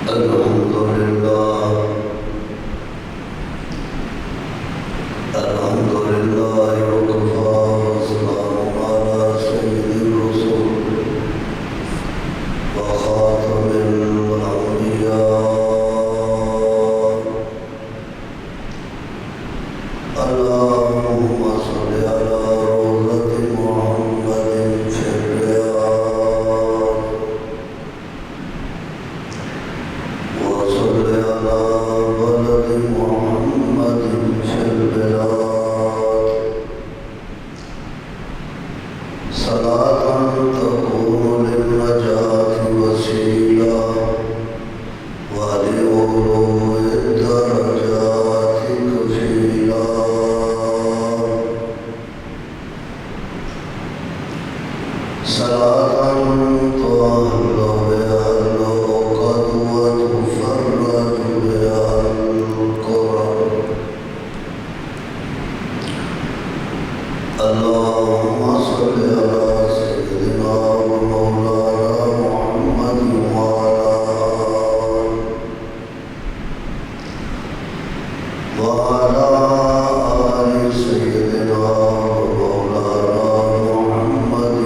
الحمد لله وكفى وسلام على سيد الرسل وخاتم الأنبياء. اللهم صل على روضة محمد في الرياض، وصل على بلد محمد في البلاد، صلاة تكون للنجاة وسيلة ولعلو الدرجات كفيلا. صلاة تهل بها العقد وتفرج بها الكرب. اللهم صل على سيدنا ومولانا محمد وعلى آل سيدنا ومولانا محمد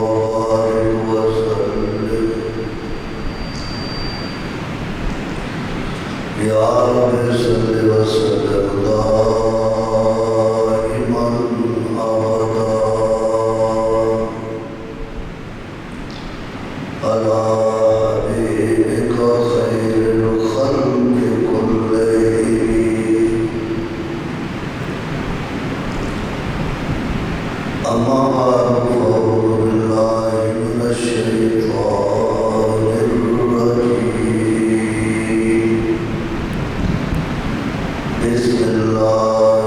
وبارك وسلم. يا رب صل وسلم دائما أبدا على حبيبك خير الخلق كلهم. أما بعد فأعوذ بالله من الشيطان الرجيم. بسم الله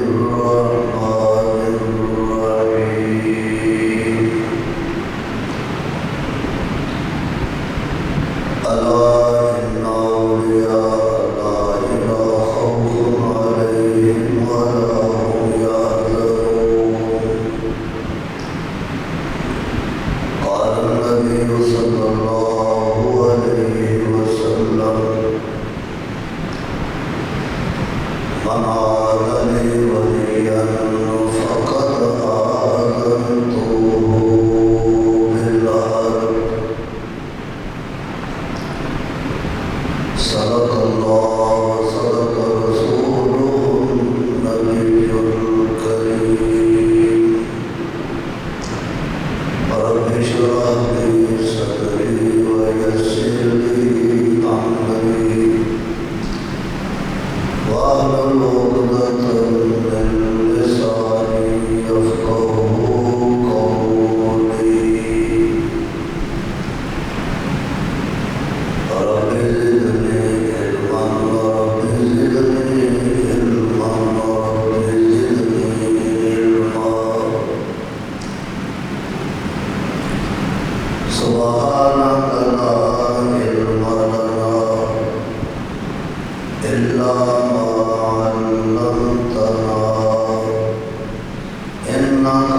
الرحمن الرحيم. ألا إن أولياء الله لا خوف عليهم ولا هم يحزنون. قال النبي صلى الله عليه وسلم: من عاد لي وليا فقد آذنته بالحرب. صدق الله وصدق رسوله النبي الكريم. رب اشرح لي صدري ويسر لي أمري واحلل عقدة من لساني يفقهوا قولي. رب زدني علما رب زدني علما رب زدني علما. سبحانك لا علم لنا إلا ما علمتنا إنك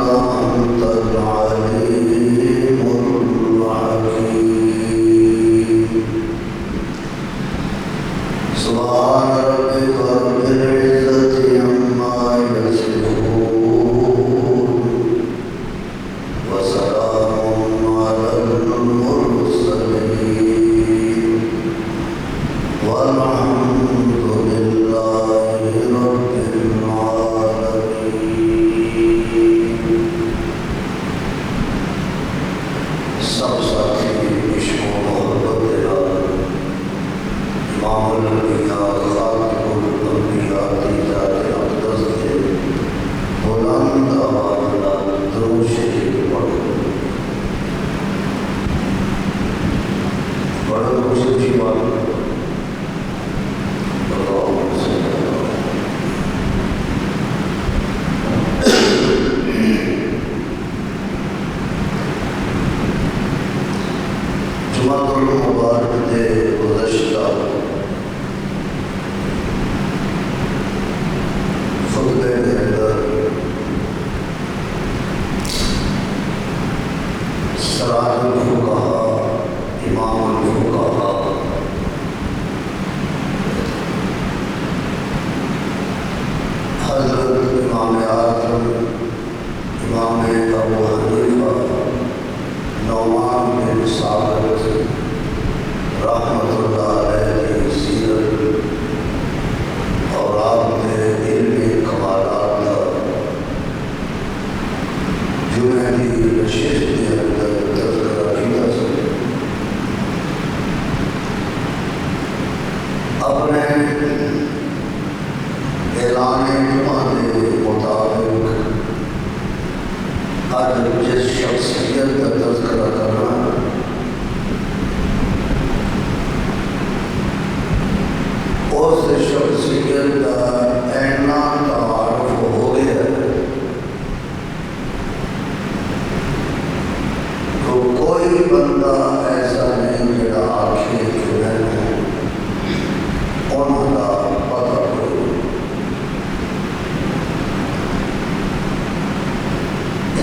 أنت العليم الحكيم. سبحان ربك رب العزة عما يصفون وسلام على المرسلين والحمد لله رب العالمين. سب ساتھی عشق و محبت امام الانبیاء خاتم الانبیاء کی ذات اقدس کے بلند آواز نال درود شریف پڑھو. بڑا خوشی کی بات جمعہ المبارک دے گزشتہ خطبے کے اندر سراج الفقہاء امام الفقہاء اپنے اعلان جمعہ کے مطابق آج جس شخصیت کا تذکرہ کرنا اس شخصیت کا اینا تعارف ہو گیا تو کوئی بندہ ایسا نہیں جڑا آخر انہوں کا پتہ کوئی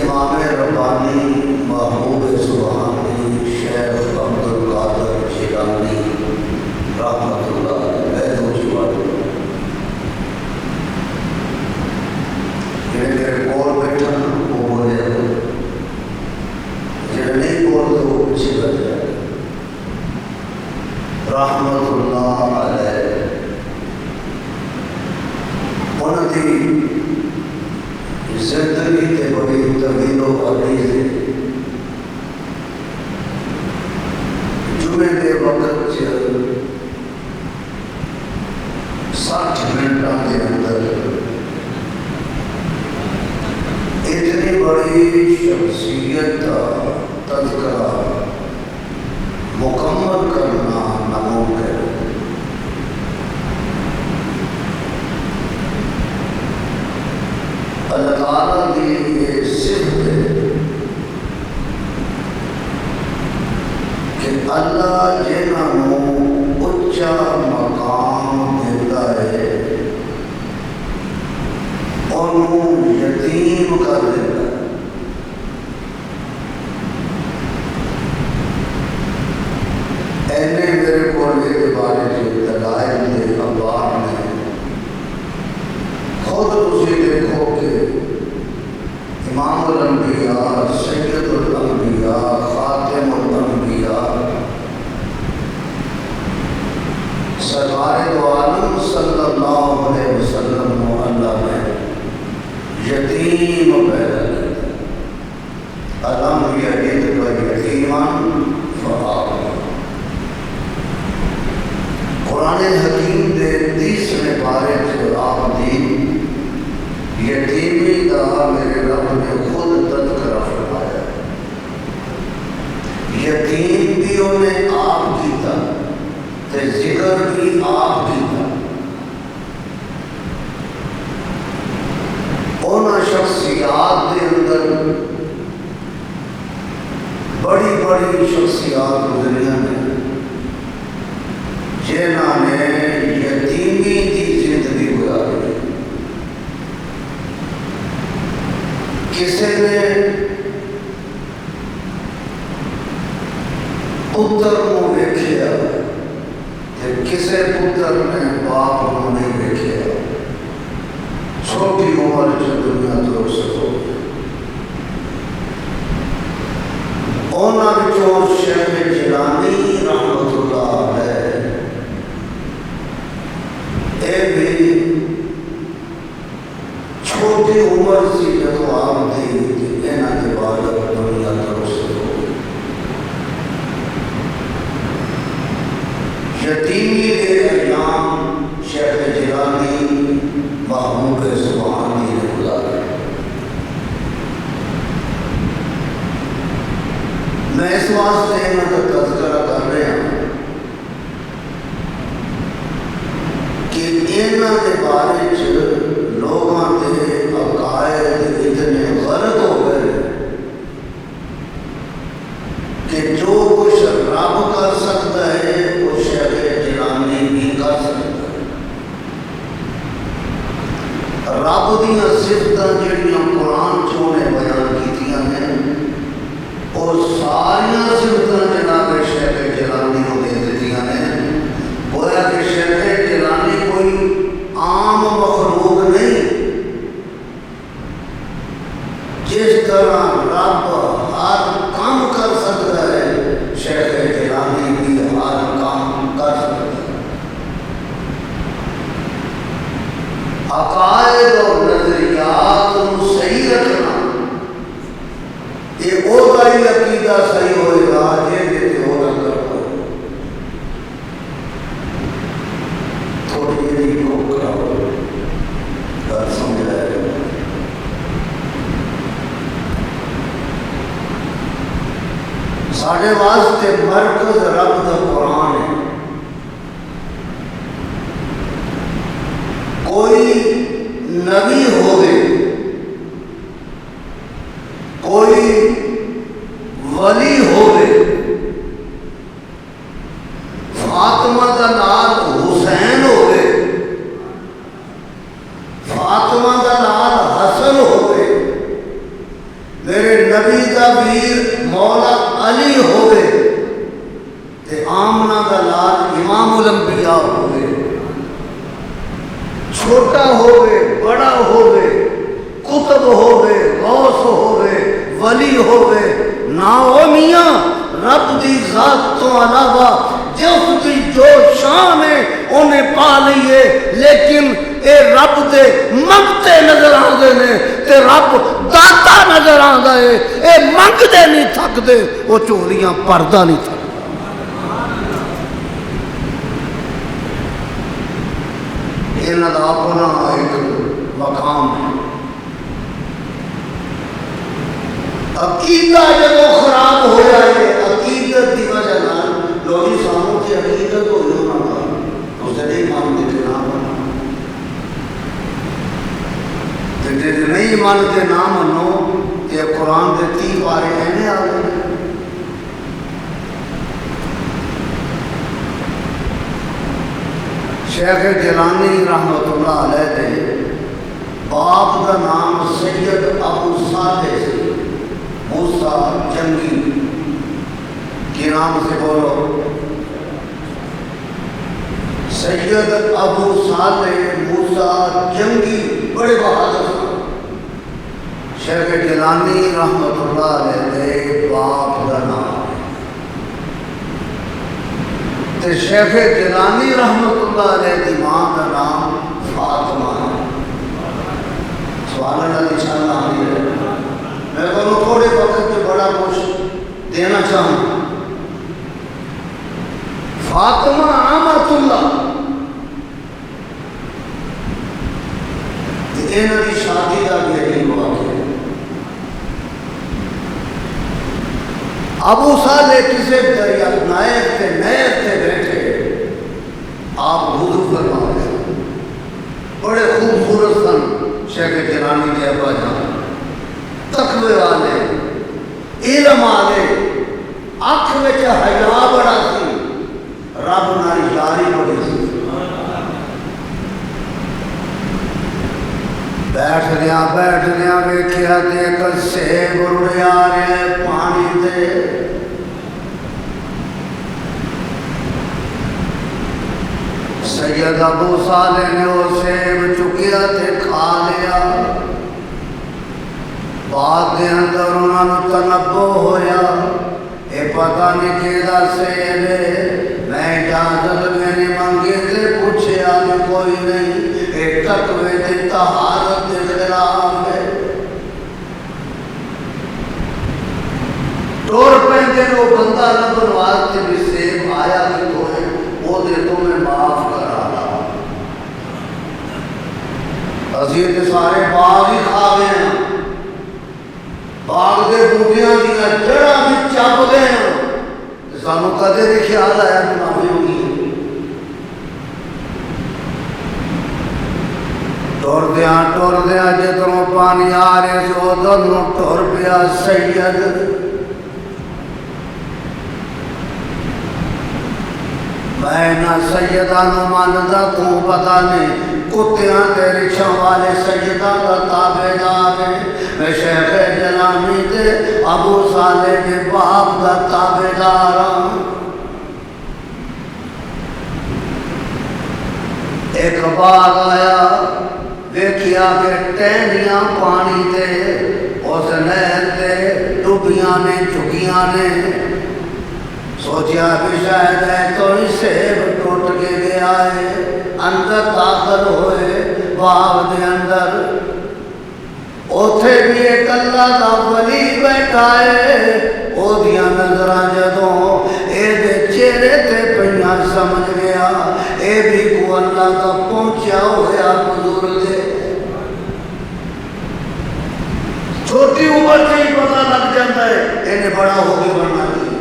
امام ربانی محبوب سبحانی شیخ عبدالقادر جیلانی رحمت اللہ رحمت اللہ علیہ انہوں کی زندگی تے بڑی طویل و عریض جمعے کے وقت 60 منٹوں کے اندر اتنی بڑی شخصیت کا تذکرہ مکمل کرنا ناممکن ہے۔ اللہ تعالیٰ کی یہ صفت ہے کہ اللہ جنہوں اچھا مقام دیتا ہے انہوں یتیم کر دیتا ہے۔ اینے میرے کو یہ بارے کے دلائل نے اخبار نے خود اسی دیکھو کہ امام الانبیاء سید الانبیاء خاتم الانبیاء سرکار دو عالم صلی اللہ علیہ وسلم کو اللہ نے یتیم پیدا کیا۔ علم یجد کا یتیمان فآب۔ قرآن حکیم دے 30ویں پارے سے آپ دی یتیمی کا میرے رب نے خود تذکرہ فرمایا۔ یتیم بھی انہیں آپ کیتا تے ذکر بھی آپ کیتا۔ انہاں شخصیات دے اندر بڑی بڑی شخصیات گزریاں نے جنہاں نے یتیمی کی زندگی گزاری۔ کسی نے پتر کو ویکھیا تے کسی پتر نے باپ کو نہیں ویکھیا، چھوٹی عمر چ دنیا تو رخصت ہو گئی۔ انہاں وچوں شیخ جیلانی رحمت اللہ علیہ اے بھی چھوٹی عمر سی جب آپ دی کہ انہاں کے بعد دنیا تو رخصت ہو گئی۔ یتیمی کے ایام شیخ جیلانی محبوب سبحانی نے گزارے۔ میں اس واسطے انہوں کا تذکرہ کر رہا ہوں کہ انہوں کے بارے لوگوں کے عقائد اتنے غلط ہو گئے کہ جو کچھ رب کر سکتا ہے وہ شیخ جیلانی بھی کر سکتا ہے۔ رب دیا صفتاں جڑیاں قرآن چونے بیان کیتیاں ہیں اور ساریاں صفتاں جناب شیخ ساڑھے واسطے مرکز رب دا قرآن ہے. کوئی نبی ہوئے، کوئی ولی ہوئے، فاطمہ دا نال حسین ہوئے، فاطمہ دا نال حسن ہوئے، میرے نبی دا ویر مولا علی ہوئے، تے آمنہ دا نال امام الانبیاء ہوئے. چھوٹا ہوئے، بڑا ہوئے، کتب ہوئے، غوث ہوئے، ولی ہوئے، نہ ہو میاں رب دی ذات تو علاوہ جس دی جو شان ہے انہیں پا لیے. لیکن اے رب دے منگتے نظر آندے نے تے رب داتا نظر آندا ہے. اے منگتے نہیں تھکدے، وہ چوریاں پردہ نہیں تھکدے. انہاں دا اپنا ایک مقام ہے. عقیدہ جب خراب ہویا ہے، عقیدت دی وجہ نال لوگی ساموں کی عقیدت ہو جو نہ تھا اسے نہیں مانتے تھے نہ مانا. جب نہیں مانتے نہ منو کہ قرآن دے 30 پارے اینے آ گئے. شیخ جیلانی رحمت اللہ علیہ دے باپ کا نام سید ابو صالح سے، موسیٰ جنگی کے نام سے بولو. سید ابو صالح موسیٰ جنگی بڑے بہادر. شیخ جیلانی رحمت اللہ علیہ دے باپ کا نام تے شیخ جیلانی رحمت اللہ علیہ دی ماں کا نام فاطمہ ہے. سوال اللہ انشاءاللہ آنی ہے. میں کہوں تھوڑے وقت میں بڑا کچھ دینا چاہوں. فاطمہ آمت اللہ انہوں کی شادی کا بھی عجیب واقعہ. ابو صالح کسے دریا نائب تے بیٹھے آپ وضو فرما رہے. بڑے خوبصورت سن شیخ جیلانی کے ابا جان، تقوی والے، علم والے، آنکھ وچ حیا بڑا سی، رب نال یاری بڑی سی. بیٹھ گیا ویکھیا تے ایک سیب رڑیا رہے پانی تے. سید ابو صالح نے وہ سیب چکیا تے کھا لیا. بعد دے اندر انہوں نے تنبہ ہویا اے پتہ نہیں کیدا سیب ہے. میں اجازت میں نے منگی تے پوچھیا بھی کوئی نہیں. اے تقوی تے طہارت دے خلاف ہے. ٹور پہنچے وہ بندہ لبن واسطے بھی سیب آیا کہ تو ہے وہ دے تو میں معاف کرا لا. عزیز سارے باغ ہی کھا گئے ہیں، باغ دے بوٹیاں دیا جڑا بھی چپ گئے ہیں. سانو کدے بھی خیال آیا کہ معافی ہوگی. ٹور دیا جتنوں پانی آ رہے سے ادھر نو ٹور پیا سید. میں نہ سیدہ نو ماندا تو پتہ نہیں کتیاں تے رکشاں والے سیدہ کا تابعدار ہے. میں شیخ جیلانی تے ابو صالح کے باپ کا تابعدار ہوں. ایک باغ آیا ویکھیا کہ ٹہنیاں پانی تے اس نہر تے ڈوبیاں نے چکیاں نے. سوچیا بھی شاید ہے تو ہی سیب ٹوٹ کے گیا ہے. اندر داخل ہوئے باغ دے اندر. اوتھے بھی ایک اللہ دا ولی بیٹھا ہے. او دیاں نظراں جدوں اے دے چہرے تے پئیاں سمجھ گیا اے بھی کو اللہ دا پہنچیا ہویا بزرگ ہے. چھوٹی عمر سے ہی پتہ لگ جاتا ہے انہیں بڑا ہو کے بننا چاہیے.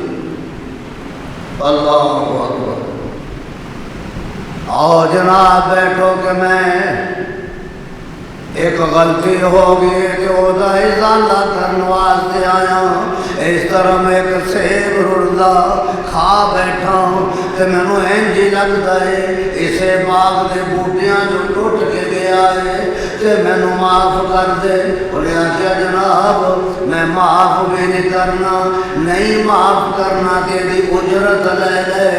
اللہ اکبر. آؤ جناب بیٹھو کہ میں ایک غلطی ہو گئی کہ وہ دا ازالہ کرنے واسطے آیا. اس طرح میں ایک سیب رڑدا کھا بیٹھا ہوں کہ میں نو انجی لگتا ہے اسے باغ دے بوٹیاں جو ٹوٹ کے گیا ہے کہ میں نو معاف کر دے. انہیں آخیا جناب میں معاف بھی نہیں کرنا, نہیں معاف کرنا تیری اجرت لے لے,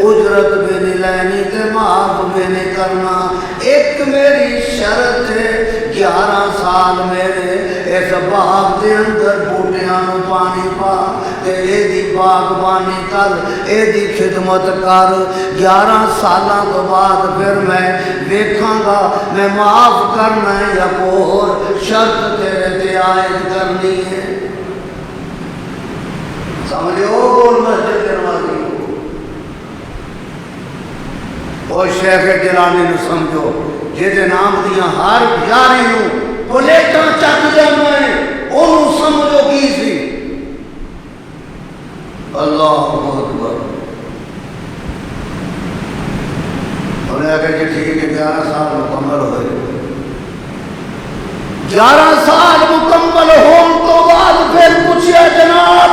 اجرت بھی نہیں لینی تے معاف بھی نہیں کرنا. ایک میری شرط ہے 11 سال میرے اس باغ دے اندر بوٹیاں نو پانی پا تے اے دی باغبانی کر, اے دی خدمت کر. 11 سالاں تو بعد پھر میں دیکھاں گا میں معاف کرنا ہے یا کوئی شرط تیرے تے عائد کرنی ہے. سمجھو بول مسجد نوازی او شیخ جیلانی نو سمجھو جہدے نام دیاں ہر یاری نو پلیٹاں چک جانا ہے انہوں سمجھو کی سی. اللہ اکبر. انہیں آگے جی ٹھیک ہے 11 سال مکمل ہوئے. 11 سال مکمل ہون تو بعد پھر پوچھیا جناب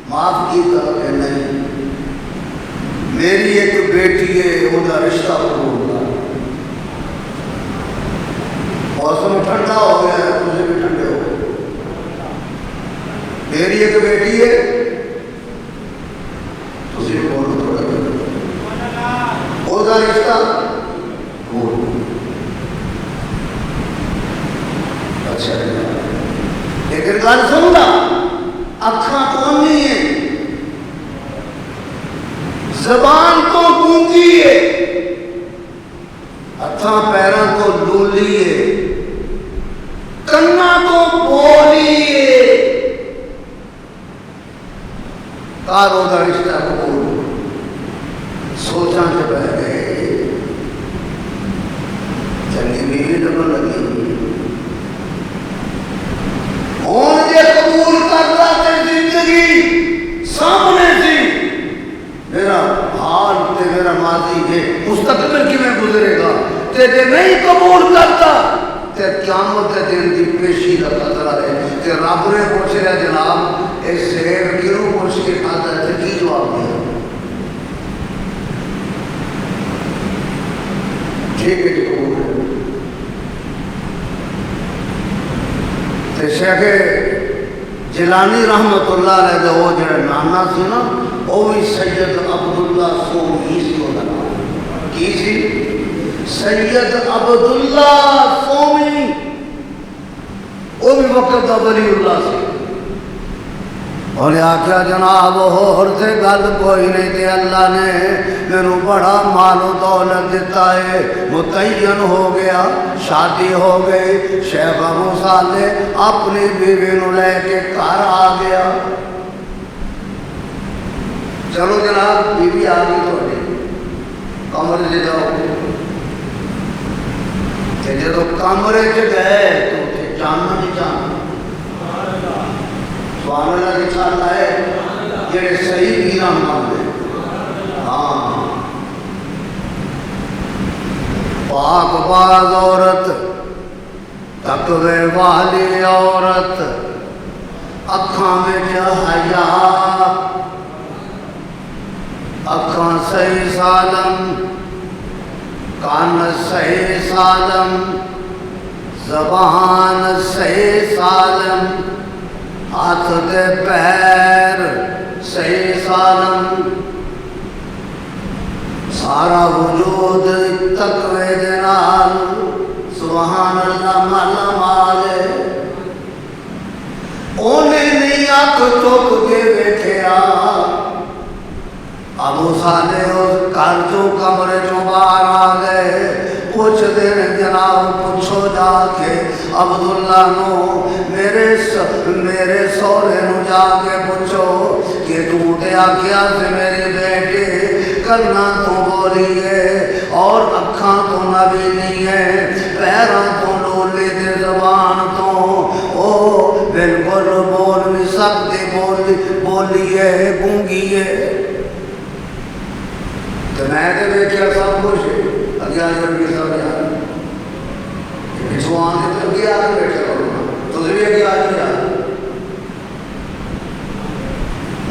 معاف کی طرح کہ نہیں, میری ایک بیٹی ہے وہ دا رشتہ قبول کر. موسم ٹھنڈا ہو گیا ہے, تجھے بھی ٹھنڈے ہو گئے. میری ایک بیٹی ہے, تجھے بھی بولو تھوڑا وہ دا رشتہ قبول. اچھا لیکن گل سن لا, اکھاں تو نہیں ہے, زبان تو گونگی ہے, ہتھاں پیراں تو لولی ہے, کنا تو بولی ہے. کارو دا رشتہ قبول. سوچاں سے بہ گئے چنگی بیوی لبن لگی ہون جے قبول کرتا تے زندگی سامنے سی, میرا حال تے میرا ماضی ہے مستقبل کی میں گزرے گا. تے جے نہیں قبول کرتا تے قیامت کے دن کی پیشی کا خطرہ ہے. تے رب نے پوچھ رہا جناب اے سیب کیوں پوچھ کے کھاتا ہے, تے کی جواب دیا؟ ٹھیک ہے جی قبول ہے. تے شیخ جیلانی رحمت اللہ علیہ دے وہ جڑے نانا سی نا وہ بھی سید عبداللہ سومی سی. وہ نام کی سی؟ سید عبداللہ سومی. وہ بھی وقت دا ولی اللہ سی. اور آخیا جناب اور سے گل کوئی نہیں تے اللہ نے میرے بڑا مال و دولت دیتا ہے, متعین ہو گیا, شادی ہو گئی. شیخ ابو صالح اپنی بیوی نو لے کے گھر آ گیا. چلو جناب بیوی آ گئی تھوڑی, کمرے سے جاؤ. جدو کمرے چ گئے تو جاننا نہیں جاننا سبحان اللہ کی چھال ہے جڑے صحیح پیران مانتے. ہاں پاک باز عورت, تقوی والی عورت, اکھاں میں حیا, اکھاں صحیح سالم, کان صحیح سالم, زبان صحیح سالم, ہاتھ دے پیر صحیح سالم, سارا وجود تقوی دے نال سبحان اللہ مالا مالے. انہیں نہیں اکھ چک کے بیٹھیا. ابو صالح اس گھر چوں کمرے چوں باہر آ گئے. پوچھ دے جناب پوچھو جا کے عبداللہ نو میرے سورے نو جا کے پوچھو کہ تو تے آکھیا سے میری بیٹی کرنا تو بولی ہے اور اکھاں تو نبی نہیں ہے, پیراں تو لولی دے زبان تو او بالکل بول بھی سکتی بولی ہے, گونگی ہے. تو میں تو دیکھا سب کچھ اگیا جب بھی سب یار پچھو آنے تو اگیا آنے بیٹھا ہوگا تو بھی اگیا آنے یار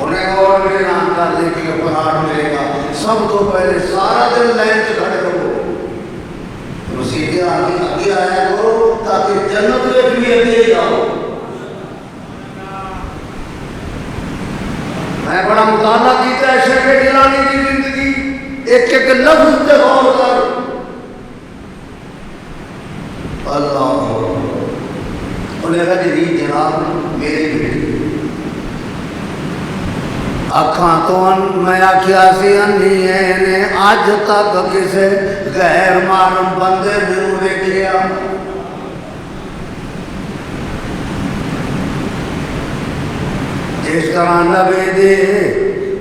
انہیں اور میرے نام کر دے کہ اپراٹ ملے گا سب تو پہلے سارا دن لائن سے کھڑے ہو مسیحی آگے آیا کرو تاکہ جنت میں بھی اگے جاؤ. میں بڑا مطالعہ کیتا ہے شیخ جیلانی کی زندگی ایک ایک لفظ پہ غور کر. اللہ انہیں کہا جی جناب میری بیٹی اکھاں تو میں آکھیا سی انی نے اج تک کسے غیر محرم بندے نوں ویکھیا. جس طرح نبی دے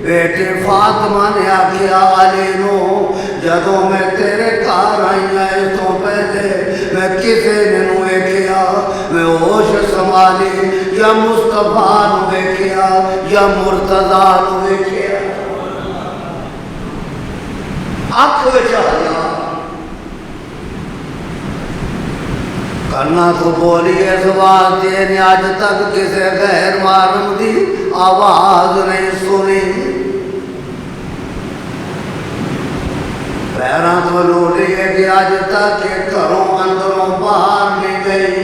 بیٹے فاطمہ نے آکھیا علی نو جدوں میں تیرے گھر آئی اس تو پہلے میں کسے نوں ویکھیا میں ہوش سنبھالی یا مصطفیٰ نوں ویکھیا یا مرتضیٰ نوں ویکھیا. اکھ وچ آیا کرنا تو بولی اس واسطے نے آج تک کسے غیر محرم دی آواز نہیں سنی. پیراں تو لوٹی ہے کہ آج تک کہ گھروں اندروں باہر نہیں گئی.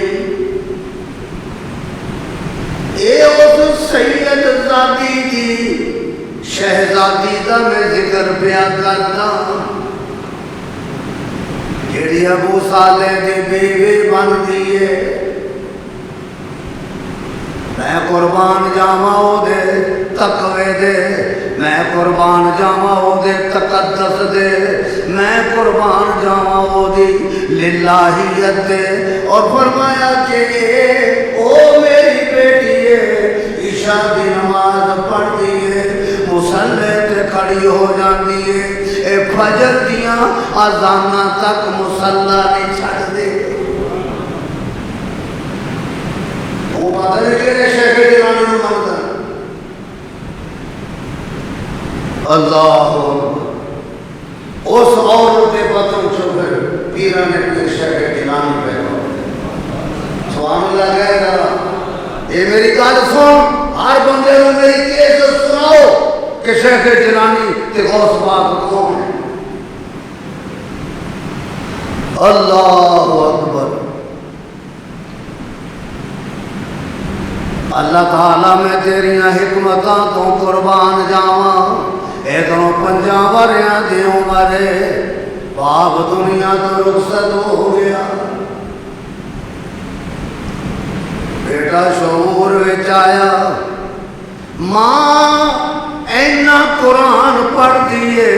اے اس سید زادی دی شہزادی دا میں ذکر پیا کرتا جیڑی ابو صالح دی بیوی بن دیئے. میں قربان جاواں او دے تقوی دے میں قربان جاواں او دے تقدس دے میں قربان جاواں او دی للہیت دے. اور فرمایا کہ او میری بیٹی ہے عشاء دی نماز پڑھتی ہے مصلے تے کھڑی ہو جاندی ہے اے فجر دیاں اذاناں تک مصلا نہیں چھڑ دے. وہ پتہ نہیں کہ شیخ جیلانی نوں مندا اللہ اس عورت دے پتوں چوں پھر پیراں نے پھر شیخ جیلانی پہ سبحان اللہ کہہ رہا. یہ میری گل سن ہر بندے نوں میری کیس سناؤ کہ شیخ جیلانی تے غوث پاک کون ہے. اللہ اکبر. اللہ تعالیٰ میں تیریاں حکمتاں تو قربان جاواں. ادھروں 50 وریاں دی عمر باپ دنیا تو رخصت ہو گیا. بیٹا شعور وچ آیا ماں اینا قرآن پڑھ دیئے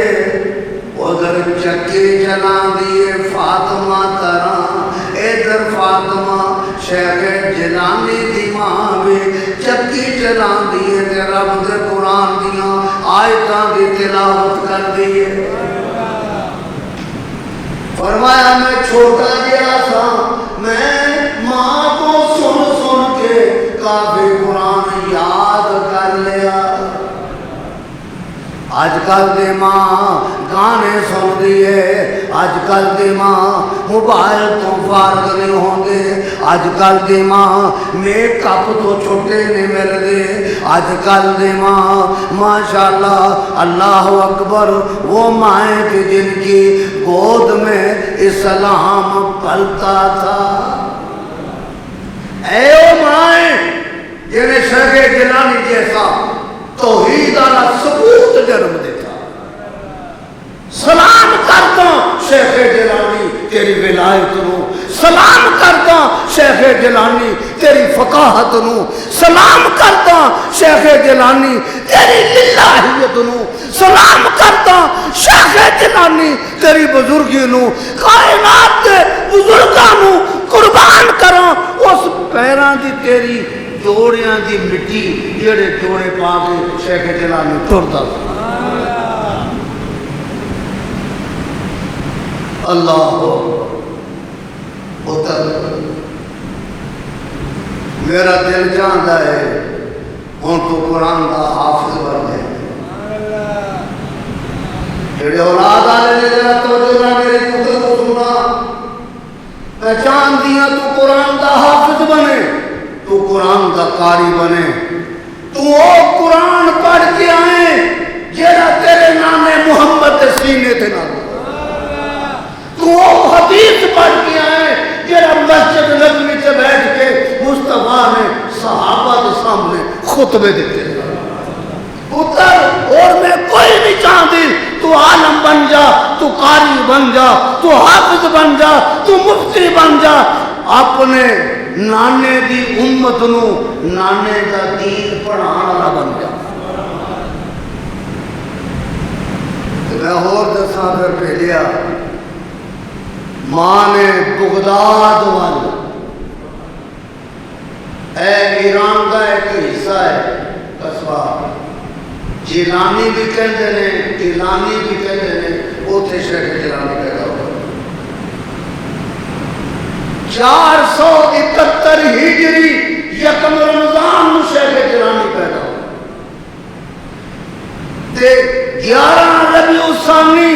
ادھر چکی چلا دیئے فاطمہ طرح ادھر فاطمہ شیخ جیلانی دی ماں بھی چکی چلا دیئے تے رب دے قرآن دیاں آیتاں دی تلاوت کر دیئے. فرمایا میں چھوٹا گیا تھا میں ماں کو سن سن کے کافی قرآن یاد کر لیا. آج کل دی ماں گانے سن دیئے آج کل دی ماں موبائل تو فارغ نہیں ہوں گے آج کل دی ماں میک اپ تو چھوٹے نہیں مل دے آج کل دی ماں ماشاءاللہ اللہ اکبر وہ مائیں کہ جن کی گود میں اسلام پلتا تھا. اے او مائیں جنہیں شیخ جیلانی جیسا توحید والا ثبوت جنم دیتا. سلام کرتا شیخ جیلانی تیری ولایت نو سلام کرتا شیخ جیلانی تیری فقاہت نو سلام کرتا شیخ جیلانی تیری للہیت نو سلام کرتا شیخ جیلانی تیری بزرگی نو کائنات دے بزرگاں نو قربان کرا اس پیراں دی تیری جوڑیاں دی مٹی جڑے جوڑے پا کے شیخ جیلانی ٹردا. اللہ اتر میرا دل چاہتا ہے ہوں تو قرآن کا حافظ بن جائے. جڑے اولاد والے نے ذرا توجہ نہ میرے پتر کو سننا، میں چاہتی ہوں تو قرآن دا حافظ بنے، تو قرآن دا قاری بنے، تو وہ قرآن پڑھ کے آئے جیڑا تیرے نانے محمد دے سینے تے نہ، تو وہ حدیث پڑھ کے آئے جیڑا مسجد نبوی سے بیٹھ کے مصطفیٰ نے صحابہ کے سامنے خطبے دیتے۔ پتر اور میں کوئی نہیں چاہتی تو عالم بن جا، تو قاری بن جا، تو حافظ بن جا، تو مفتی بن جا، اپنے نانے دی امت نو نانے دا دین پڑھان والا بن جا۔ میں اور دساں پھر بھیجیا، ماں نے بغداد وال، اے ایران کا ایک حصہ ہے قصبہ، جیلانی بھی کہتے ہیں، جیلانی بھی کہتے ہیں، اوتھے شیخ جیلانی پیدا ہوا۔ 471 ہجری یکم رمضان شیخ جیلانی پیدا ہوا، تے 11 ربیع الثانی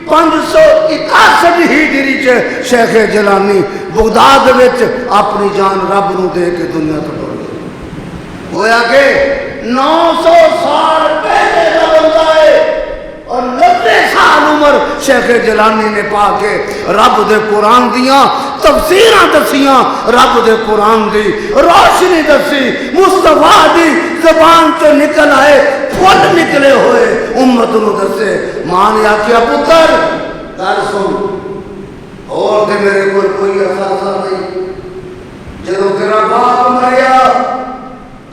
561 ہجری شیخ جیلانی بغداد وچ اپنی جان رب نو دے کے دنیا تو ٹر گیا۔ گویا کہ 900 سال پہلے کا بندہ ہے اور 90 سال عمر شیخ جیلانی نے پا کے رب دے قرآن دیاں تفسیراں دسیاں، رب دے قرآن دی روشنی دسی، مصطفیٰ دی زبان تو نکل آئے پھول نکلے ہوئے امت نو دسے۔ ماں نے آکھیا پتر گل سن، اور تے میرے کو کوئی اثاثہ نہیں، جدو تیرا باپ مریا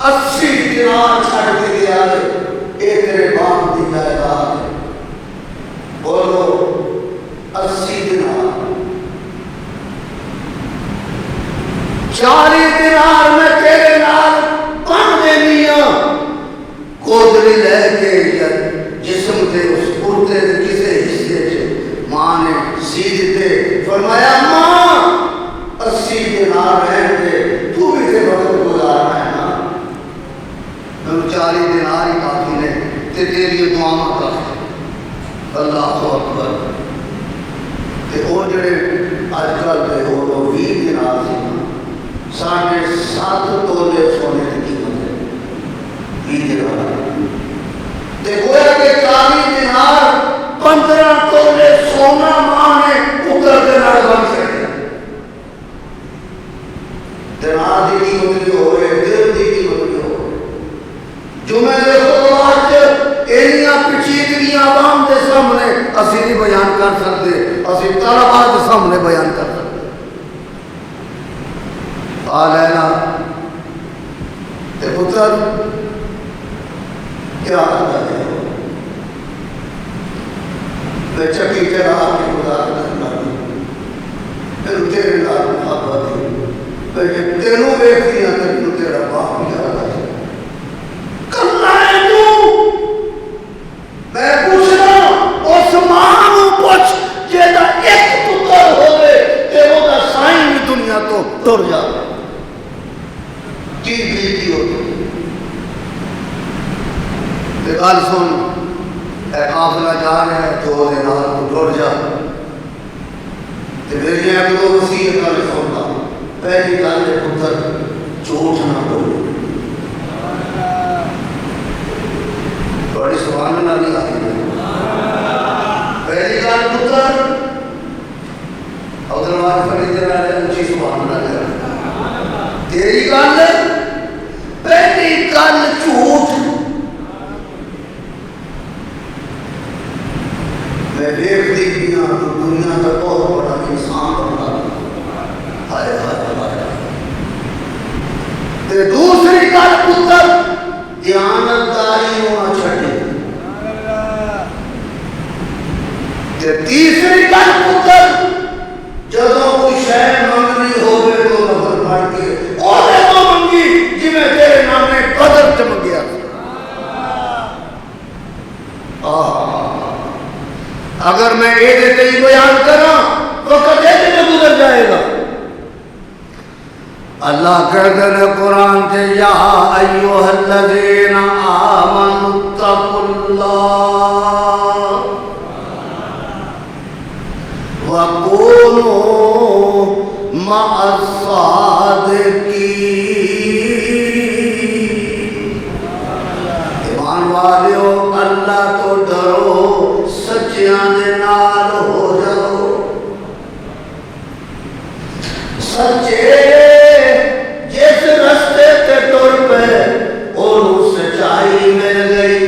80 دینار چھڑ کے دیا ہے، اے تیرے باپ دی جائیداد ہے، بولو 80 دینار، 40 دینار میں تیرے نال پن دینی ہوں، کودری لے کے یا جسم دے اس پورتے دے کسے حصے چھے ماں نے سی دیتے، فرمایا ماں 80 دینار رہن دے، تو بھی تے وقت گزارنا ہے نا، میں 40 دینار ہی کافی نے تے تیری دعاں کافی۔ اللہ اکبر۔ تے او جڑے اج کل دے ہو 20 دینار سی، 7.5 تولے سونے کی قیمت ہے 20 دینار، تے گویا کہ 40 دینار 15 تولے سونا ماں نے پتر دے نال بن سکیا۔ دینار دی قیمت بھی ہوئے، دل دی قیمت بھی ہوئے۔ جمعے دے خطبات اینیاں پیچیدگیاں عوام دے سامنے اسی نہیں بیان کر سکتے، اسی طلباء دے سامنے بیان کر سکتے۔ آ لینا تے پتر کیا کرتے ہو؟ میں چکی چلا کے گزار کرنا، پھر تیرے نال محبت ہے، پھر تینوں ویکھتی ہیں تینوں تیرا باپ یاد ہے۔ کلا ہے تو میں پوچھنا اس ماں نو پوچھ جیڑا ایک پتر ہوئے تے وہ دا سائیں بھی دنیا تو ٹر جائے، کی بیتی ہوتی۔ تے گل سن، اے قافلہ جا رہا ہے تو دے نال تو ٹر جا، تے میری ایک دو وسیع گل سننا۔ پہلی گل ہے پتر جھوٹ نہ بولو، بڑی سبحان اللہ نہیں آتی۔ پہلی گل پتر عبدالوہاب فرید رہا ہے اونچی سبحان اللہ ہے۔ تیری گل پہلی گل جھوٹ، میں دیکھ دی دیا تو دنیا کا بہت بڑا انسان بنتا ہائے ہائے ہائے۔ تے دوسری گل پتر دیانتداری ہونا چھڑے، تے تیسری گل پتر جدوں کوئی شے منگنی ہوئے تو لفظ پڑھ کے اونے تو منگی جی میں تیرے نامے قدر چ منگیا۔ اگر میں یہ دیتے ہی بیان کروں تو کدے میں گزر جائے گا۔ اللہ کہتے ہیں قرآن سے یا ایوہ الذین آمنوا اتقوا اللہ، اے ایمان والو بچو اللہ سے، وَكُونُوا مَعَ الصَّادِقِينَ. ایمان والیو اللہ تو ڈرو، سچیاں دے نال ہو جاؤ. سچے جس رستے تے ٹر پے انہوں سچائی مل گئی.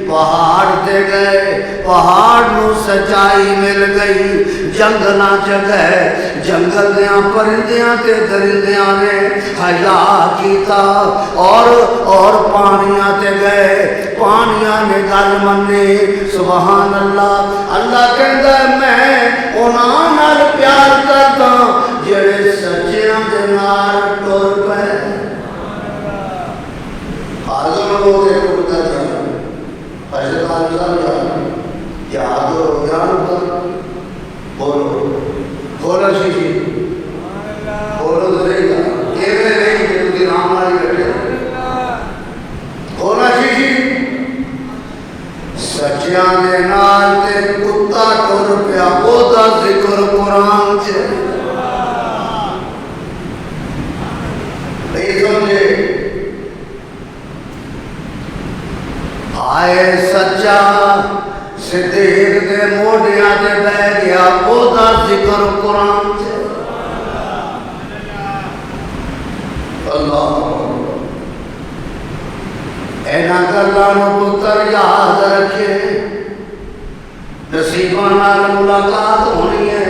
پہاڑ تے گئے، پہاڑ نو سچائی مل گئی. جنگلاں چ گئے، جنگل دیاں پرندیاں تے درندیاں نے حیا کیتا. اور پانیاں تے گئے، پانیاں نے گل منی. سبحان اللہ. اللہ کہندا ہے میں انہاں نال پیار کردا جڑے سچیاں دے نال ٹر پے. حاضر ہو کے ٹرتا جانا، حضرت علی صاحب یاد ہو جان بولو بولو شیشی بولو تو رہی گا ایویں نہیں کہ تھی رام والی بیٹھے بولو شیشی. سچیاں دے نال تے کتا ٹر پیا، او دا ذکر قرآن چ نہیں سمجھے. آئے سچا صدیق دے موڈیاں تے بہ گیا، او دا ذکر قرآن سے. اللہ اینا گلاں نو پتر یاد رکھے. نصیباں نال ملاقات ہونی ہے،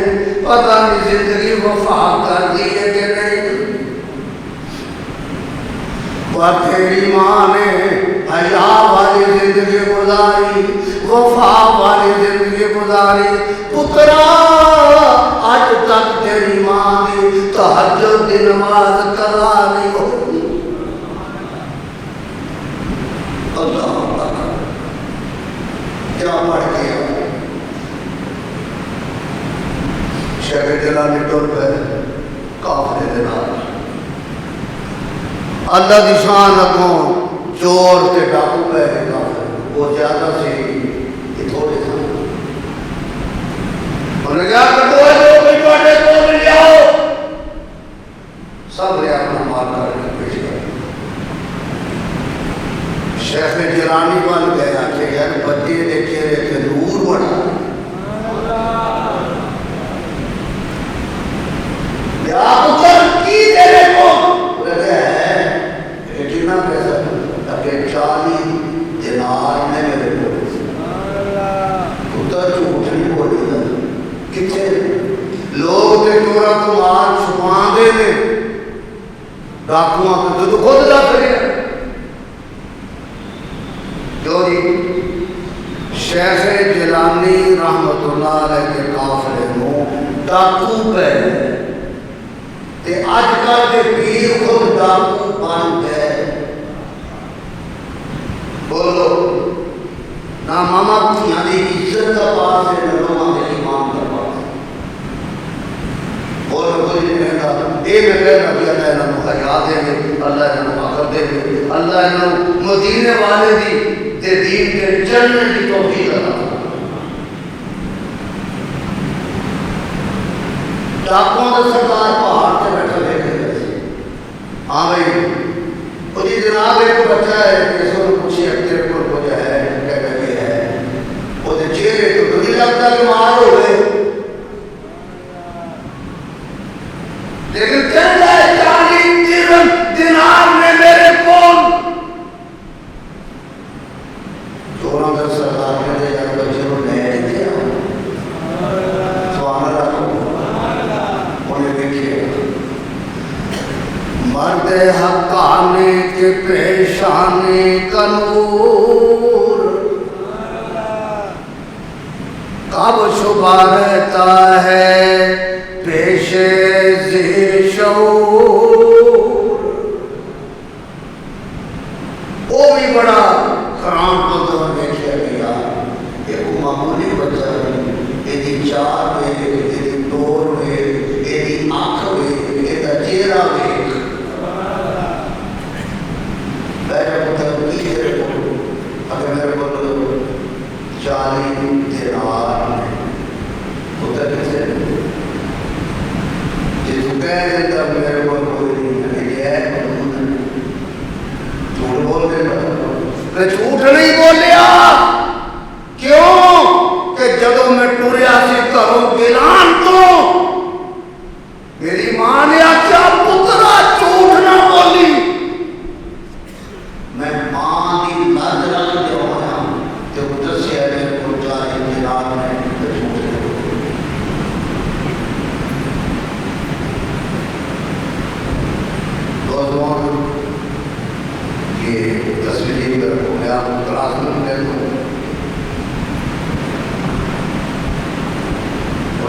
پتہ نہیں زندگی وفا کر دی ہے کہ نہیں. اور تیری ماں نے حیا والی زندگی گزاری، وفا والی زندگی گزاری. پترا آج تک تیری ماں دی تہجد دی نماز قضا نہیں ہوئی. اللہ کیا پڑھ گیا. شیخ جیلانی ٹر پے کافرے دے نال. اللہ دی شان اگوں چور تے ڈاکو پہ گئے کافر، وہ زیادہ سے یہ تھوڑے تھا. انہوں نے کہا کٹو ہے جو کوئی پاٹے کو مل جاؤ. سب نے اپنا مال کر کے پیش کر. شیخ جیلانی بن گیا کہ یار بچے دے چہرے کے نور بڑھا. یا پتر کی تیرے کو کتنا پیسہ کہ 40 دینار نے میرے کو. خدا جھوٹ نہیں بولی گا. کتنے لوگ تے چورا کو مال چھپا دے نے ڈاکواں کو تو خود جا کرے. جو جی شیخ جیلانی رحمت اللہ علیہ کے قافلے نو ڈاکو پہ تے آج کل کے پیر خود ڈاکو بن گئے. بولو نہ ماما کیاں دی عزت کا پاس ہے، نہ ماما کے ایمان کا پاس. بولو کوئی نہیں کہتا اے میں کہنا کہ اللہ انہوں حیا دے گے، اللہ انہوں آخر دے گے، اللہ انہوں مدینے والے دی تے دین کے چلنے کی توفیق عطا. ڈاکوں کا سردار پہاڑ سے بیٹھا لے گئے. ہاں بھائی وہ جی جناب ایک بچہ ہے کسی نے پوچھی اکتر کو جو ہے کہتا کہ ہے وہ دے چہرے تو نہیں لگتا کہ مار ہو گئے، لیکن کہتا ہے 40 دینار میں میرے کون. چوراں کا سردار کہتے یار بچے کو لے دیتے سبحان اللہ. انہیں دیکھئے مرد حقانے کے پیشانے کا نور کب شبہ رہتا ہے پیش ذی شعور. وہ بھی بڑا خرام بندہ دیکھا گیا. ایک معمولی بچہ نہیں، ایدی چار میں، ایدی دور میں، ایدی آنکھ میں، ایدہ چہرہ میں. میرے پتر کی تیرے کو اگر میرے کو 40 دینار پتر کسے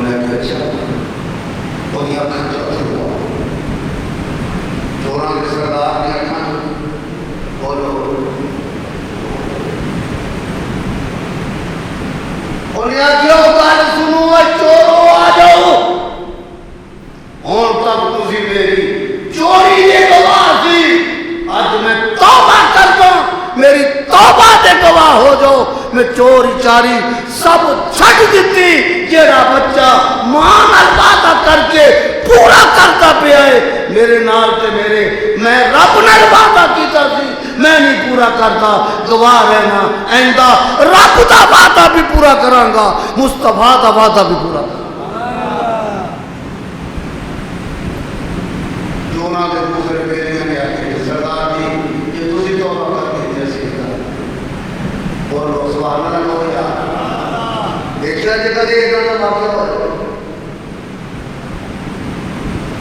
انہیں کہ اچھا وہی اکھاں چاہتا ہوا چوراں کے سردار نے اکھاں بولو انہیں کیوں گل سنو چورو آ جاؤ ہوں تک تسی میری چوری دے گواہ سی اج میں توبہ کرتا میری توبہ دے گواہ ہو جاؤ میں چوری چاری سب چھٹ دیتی جیڑا بچہ ماں نال وعدہ کر کے پورا کرتا پیا ہے میرے نال تے میرے میں رب نال وعدہ کیتا سی میں نہیں پورا کرتا گواہ رہنا آئندہ رب دا وعدہ بھی پورا کراں گا مصطفیٰ دا وعدہ بھی پورا کراں گا جو نہ دے دوسرے میرے نے آکے سردار جی یہ تسی توبہ کر کے جیسے بولو سبحان اللہ ہو یار دیکھا جگہ دے اتنا واقعہ ہو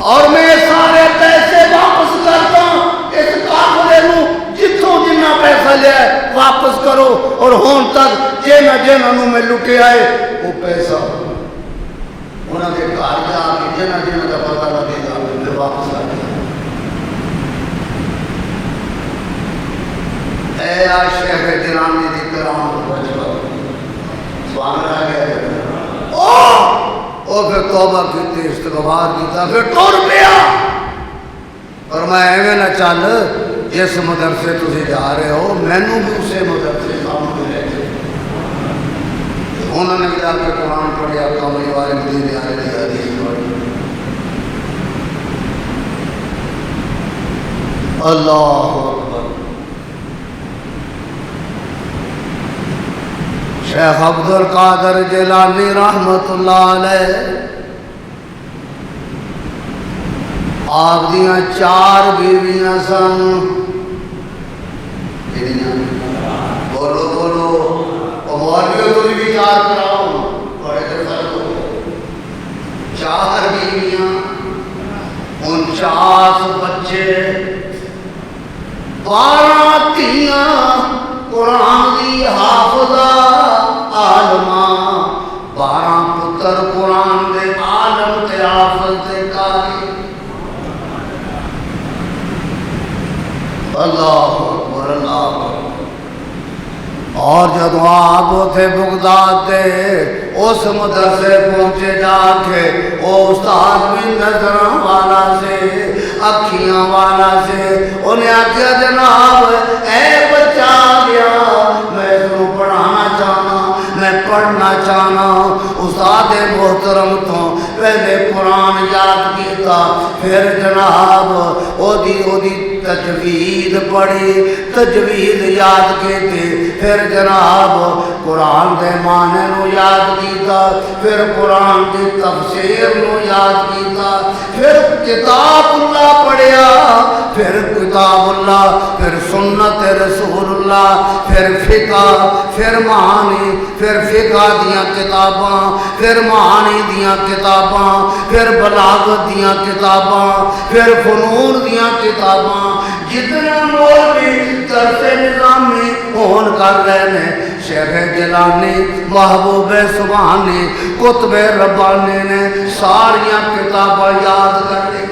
اور میں سارے پیسے واپس کرتا ہوں اس کافرے نو جتوں جنہ پیسہ لیا ہے واپس کرو اور ہون تک جنہ نو میں لکے آئے وہ پیسہ انہاں کے گھر جا کے جنہ کا پتہ لگے گا پھر واپس آ گیا اے شیخ جنانی دی کرام بچوا سبحان اللہ گیا او پھر توبہ کیتی استغفار کیتا پھر ٹر پیا اور میں ایویں نہ چل جس مدرسے تسی جا رہے ہو مینوں بھی اسے مدرسے سامنے لے کے انہوں نے بھی جا کے قرآن پڑھیا کاملی والے مدینے آنے دی حدیث پڑھی اللہ اکبر شیخ عبد القادر جیلانی رحمت اللہ علیہ آپ دیاں 4 بیویاں سن بولو بولو مولویوں کو بھی 4 کراؤ بڑے سے فرق ہو 4 بیویاں 49 بچے 12 تیاں قرآن دی حافظہ عالمہ 12 پتر قرآن دے عالم تے حافظ دے قاری اللہ اکبر اللہ اکبر اور جب آپ تھے بغداد دے اس مدرسے پہنچے جا کے او استاد بھی نظروں والا سے اکھیاں والا سے انہیں آکھیا جناب اے بچہ گیا میں اس کو پڑھانا چاہنا میں پڑھنا چاہنا استاد محترم تو پہلے قرآن یاد کیتا پھر جناب او دی تجوید پڑھی تجوید یاد کیتے پھر جناب قرآن دے معنی نو یاد کیتا پھر قرآن دی تفسیر نو یاد کیتا پھر کتاب اللہ پڑھیا پھر کتاب اللہ پھر سنت رسول اللہ پھر فقہ پھر معانی پھر فقہ دیاں کتاباں پھر معانی دیاں کتاباں پھر بلاغت دیاں کتاباں پھر فنون دیاں کتاباں جتنے مولوی درس نظامی ہون کر رہے ہیں شیخ جیلانی محبوب سبحانی قطب ربانی نے ساریاں کتاباں یاد کر لی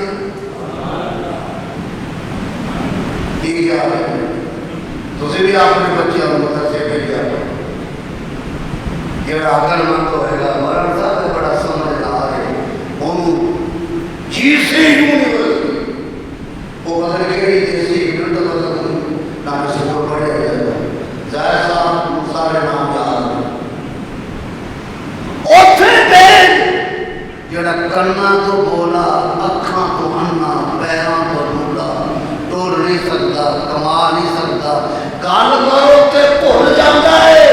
تسی بھی اپنے بچے اور مدرسے بھیجا یہ عقل مند ہوئے گا مولانا صاحب بڑا سمجھدار ہے انہوں جیسے یونیورسٹی وہ بدل کے ہی دیسی گھنٹہ بدل نام سے کو پڑھے جاتا ظاہر صاحب سارے نام یاد اوتھے بیج جڑا کنا تو بولا اکھاں تو انا پیراں تو رولا ٹور نہیں سکتا کما نہیں سکتا گل کرو تے بھول جاتا ہے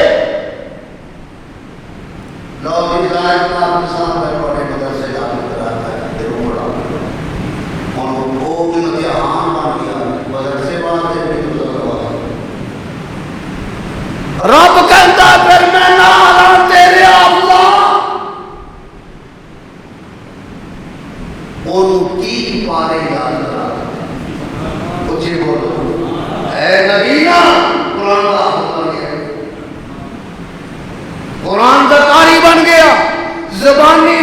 لوگ ظاہر صاحب صاحب ہے بڑے مدرسے جا کے کراتا ہے تے روڑا اور وہ بھی امتحان بن گیا مدرسے والے بھی رب کہتا پھر میں نال تیرے اللہ انہوں کی پارے یاد کرا کچھ بولو اے نبینا قرآن کا حافظ بن گیا قرآن کا قاری بن گیا زبانی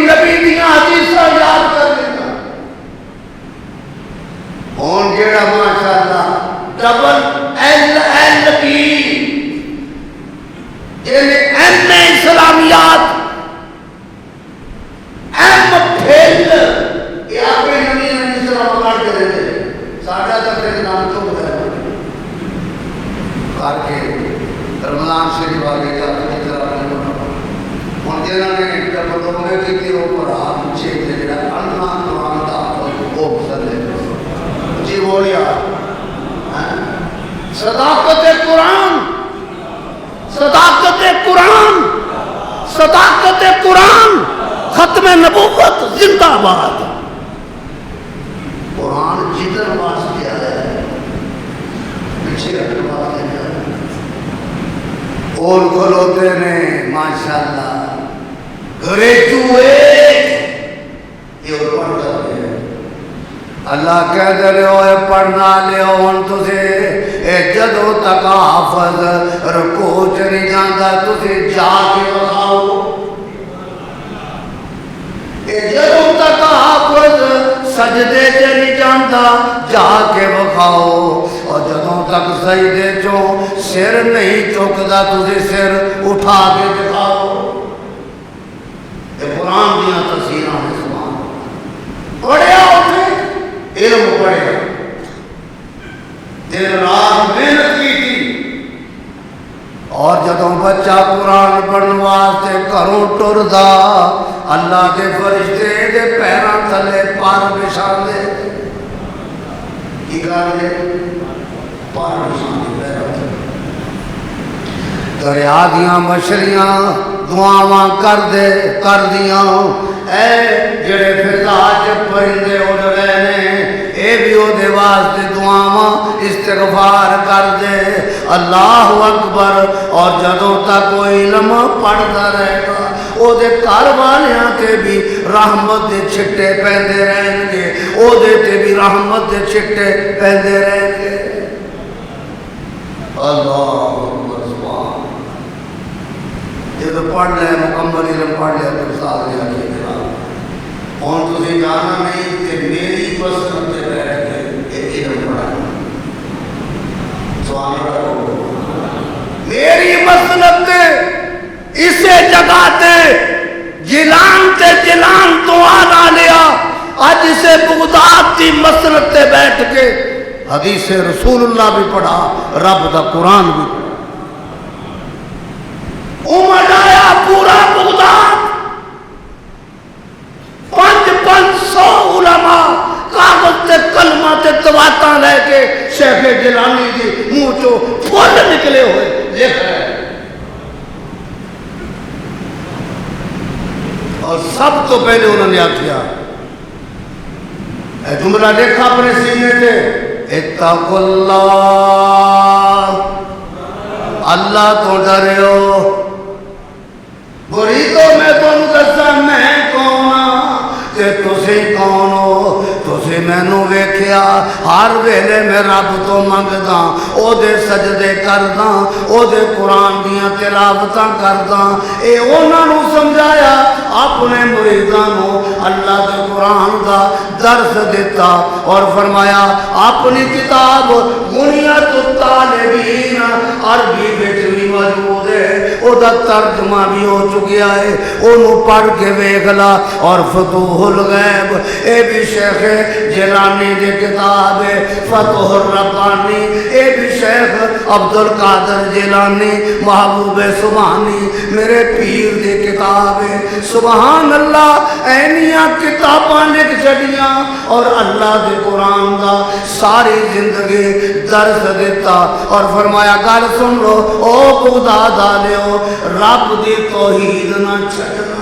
صداقت قرآن، ختم نبوت زندہ باد۔ قرآن جدر واسطے آیا ہے، پیچھے رکھنے واسطے نہیں آیا۔ اور کھلوتے نے ماشاءاللہ گریجویٹ یہ پڑھ کرتے ہیں۔ اللہ کہہ دے رہے ہوئے پڑھنا لے ہون تُسے اے جدو تک حافظ رکو چلی جاندہ تُسے جا کے بخاؤ، اے جدو تک حافظ سجدے چلی جاندہ جا کے بخاؤ، اور جدو تک سجدے چوں سر نہیں چکدا تُسے سر اٹھا کے دکھاؤ۔ اے قرآن دیاں تفسیراں ہیں سبحان پڑھیا اٹھے علم پڑھے، دن رات محنت کی تھی، اور جدوں بچہ قرآن پڑھن واسطے گھروں ٹردا اللہ کے فرشتے دے پیراں تھلے پار بچھاندے، کی کر دے پار بچھاندے پیراں تھلے، دریا دیاں مچھلیاں دعاواں کر دیاں، اے جڑے فضا چ پرندے اڑ رہے نے اے بھی او دے واسطے دعاواں استغفار کر دے، اللہ اکبر۔ اور جدوں تک کوئی علم پڑھدا رہے گا او دے گھر والیاں تے بھی رحمت دے چھٹے پیندے رہن گے، او دے تے بھی رحمت دے چھٹے پیندے رہن گے۔ اللہ اکبر سبحان، جب پڑھ لے مکمل علم پڑھ لے تو ساتھ لے آگے ہون تُسے جانا نہیں کہ میری مسلط سے بیٹھ کے ایک علم پڑھا سوال رکھو، میری مسلط اسے جگہ تے جلان تو آنا لیا، آج اسے بغداد کی مسلط تے بیٹھ کے حدیث رسول اللہ بھی پڑھا، رب دا قرآن بھی پڑھا، امت آیا پورا بغداد، 500 علماء کاغذ تے کلمہ تے تواتاں لے کے شیخ جیلانی دی منہ چو پھول نکلے ہوئے لکھ رہے ہیں، اور سب تو پہلے انہوں نے آکھیا اے جملہ دیکھا اپنے سینے تے، اتقوا اللہ، اللہ تو ڈریو، بری تو میں تمہیں دسا میں کون ہاں تے تسی کون ہو، تسی مینوں ویکھیا ہر ویلے میں رب تو منگدا، او دے سجدے کردا، او دے قرآن دیاں تلاوتاں کردا، اے انہاں نوں سمجھایا، اپنے مریداں نوں اللہ دے قرآن دا درس دیتا، اور فرمایا اپنی کتاب غنیت الطالبین عربی وچ بھی موجود ہے، او دا ترجمہ بھی ہو چکیا ہے، انہوں پڑھ کے ویکھلا، اور فتوح الغیب اے بھی شیخ جیلانی دی کتاب ہے، فتح الربانی اے بھی شیخ عبدالقادر جیلانی محبوب سبحانی میرے پیر دی کتاب ہے، سبحان اللہ، اینیاں کتاباں لکھ چھڑیاں، اور اللہ دے قرآن دا ساری زندگی درس دیتا، اور فرمایا گل سن لو او بغداد آلیو، رب دی توحید نہ چھڑنا،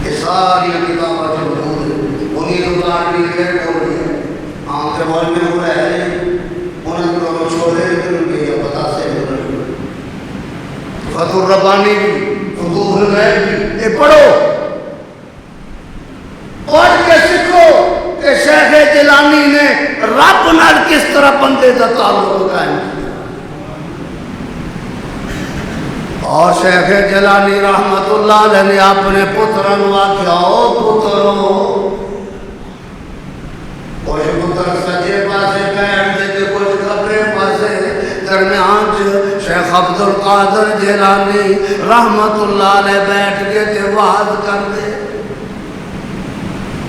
یہ ساری کتاباں جو موجود ہے انہیں اتار بھی غیر بول رہی ہے، آنکھ کے بول میں ہو رہا ہے، انہیں کو چھوڑے ان کے یہ پتا سے فتح الربانی بھی، فتوح الغیب بھی، یہ پڑھو، پڑھ کے سکھو کہ شیخ جیلانی نے رب نال کس طرح بندے دا تعلق قائم کیا، اور شیخ جیلانی رحمت اللہ علیہ نے اپنے پترن واقعا، او پتروں، کچھ پتر سجے پاسے بیٹھ دیتے، کچھ کھبرے پاسے، درمیان شیخ عبدالقادر جیلانی رحمت اللہ علیہ بیٹھ کے تے وعظ کر دے،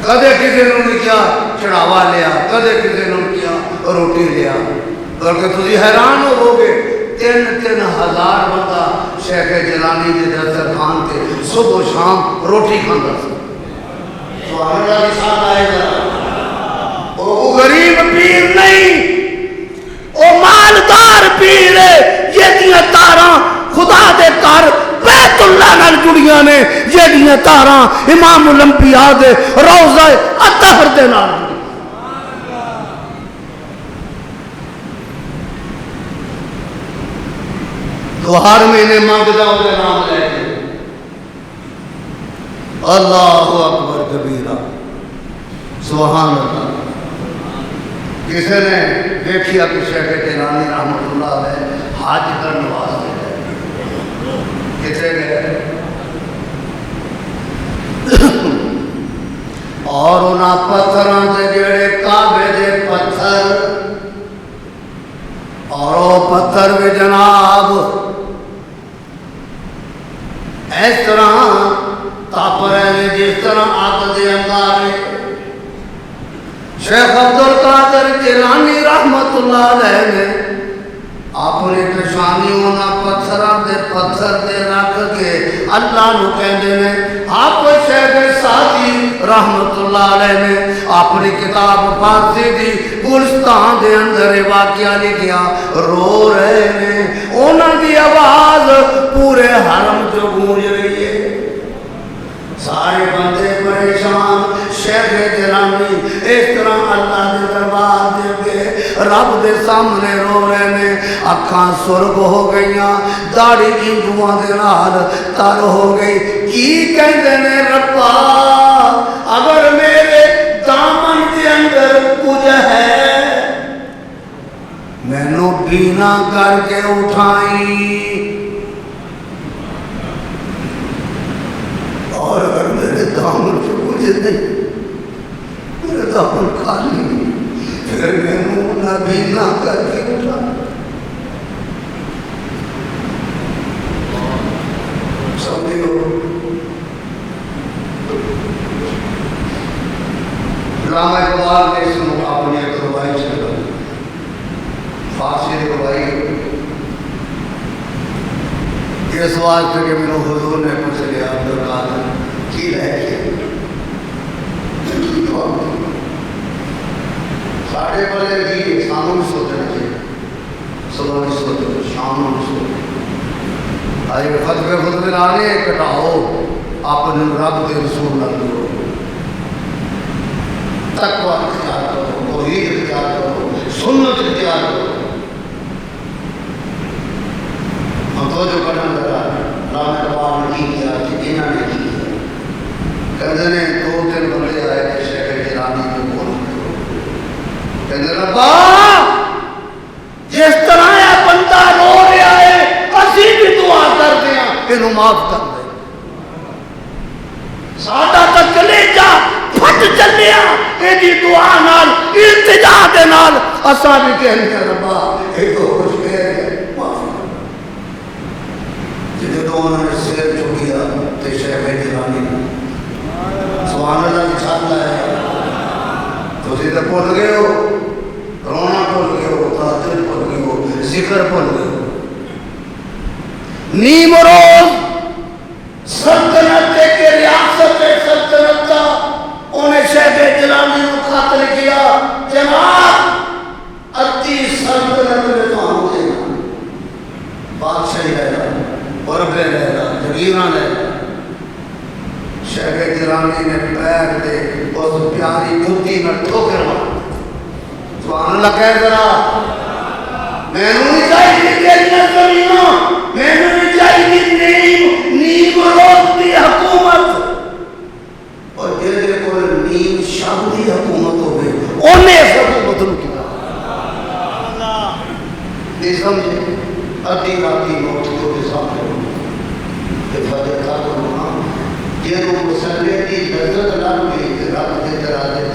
کدے کسی نے کیا چڑھاوا لیا، کدے کسی نے کیا روٹی لیا، بلکہ تجھے حیران ہو گے 3 ہزار بندہ شیخ جیلانی کے دسترخوان تے صبح و شام روٹی کھانا سا، سبحان اللہ کی ساتھ آئے گا، وہ غریب پیر نہیں، وہ مالدار پیر ہے، یہ دیا تاراں خدا دے گھر بیت اللہ نال جڑیاں نے جہڑیاں تاراں امام الانبیاء دے روضہ اطہر دے نال جڑیاں. تو ہر مہینے منگدا او دے نام لے کے اللہ اکبر کبیرہ سبحان اللہ. کسی نے دیکھیا کہ شیخ جیلانی رحمت اللہ علیہ حج کرنے واسطے کتنے گئے اور انہاں پتھراں دے جڑے کعبے دے پتھر اور وہ پتھر بھی جناب اس طرح تاپ رہے ہیں جس طرح آگ دے انگارے. شیخ عبدالقادر جیلانی رحمت اللہ علیہ نے اپنے پیشانیوں نہ پتھراں دے پتھر دے رکھ کے اللہ نو کہندے نے. آپ شیخ سعدی رحمت اللہ علیہ نے اپنی کتاب فارسی دی گلستان دے اندر واقعہ لکھیا. رو رہے نے انہاں دی آواز پورے حرم جو گونج رہی ہے. سارے بندے پریشان. شیخ جیلانی اس طرح اللہ دے دربار دے کے رب دے سامنے رو رہے نے. اکھاں سرخ ہو گئیاں, داڑھی انجواں دے نال تر ہو گئی. کی کہندے نے ربا اگر میرے دامن دے اندر کچھ ہے مینوں بینا کر کے اٹھائی, اور اگر میرے دامن سے کچھ نہیں میرے دامن خالی پھر مینوں نہ بینا کر کے اٹھائی. سمجھو علامہ اقبال نے اس کو اپنی ایک ربائی چلا فارسی ربائی اس واسطے کہ میرے حضور نے پوچھ لیا عبدالقادر کی رہ کے ساڑھے بلے بھی سانوں میں سوچنا چاہیے, صبح بھی سوچنا, شام میں سوچنا. آئے فتوے خطبے لانے کٹاؤ اپنے رب کے رسول نہ کرو, تقوی اختیار کرو, توحید اختیار کرو, سنت اختیار کرو. ہم تو جو کرنا لگا علامہ اقبال نے کی کیا کہ انہوں نے کی کیا. کہتے ہیں 2-3 بندے آئے کہ شیخ جیلانی کو بول کہتے ہیں ربا جس طرح یہ بندہ رو رہا ہے اسی بھی دعا کر دیا انہوں معاف کر دے. سادہ تک کلیجہ پھٹ چلیا ایدی دعا نال التجا دے نال اساں بھی کہنے ہیں ربا ایک تو خوش کہہ رہے معاف کر. جنہیں تو انہوں نے سیر چکیا تو شیخ جیلانی سبحان اللہ کی چھات لائے تو سیدھے پھول گئے ہو, رونا پھول گئے ہو, تحجد پھول گئے ہو, ذکر پھول گئے ہو. نیم روز سلطنت کے ریاست سلطنت کا انہیں شیخ جیلانی کو خط لکھیا جناب ادھی سلطنت میں تو ہم دینا بادشاہی رہنا عربے رہنا جگیرہ رہنا. شیخ جیلانی نے پیر دے اس پیاری جوتی میں ٹھوکر مارا. سبحان اللہ کہہ ذرا میں نہیں چاہیے تیریاں زمینوں, میں نہیں چاہیے نیم روز دی حکومت, اور جیسے کوئی نیم شب دی حکومت ہوگی انہیں اس حکومت نے کیا نہیں سمجھے. ادھی راتی موت کو بھی سامنے فجر کا کرنا یہ تو مسئلے کی لذت لگ گئی. رب کے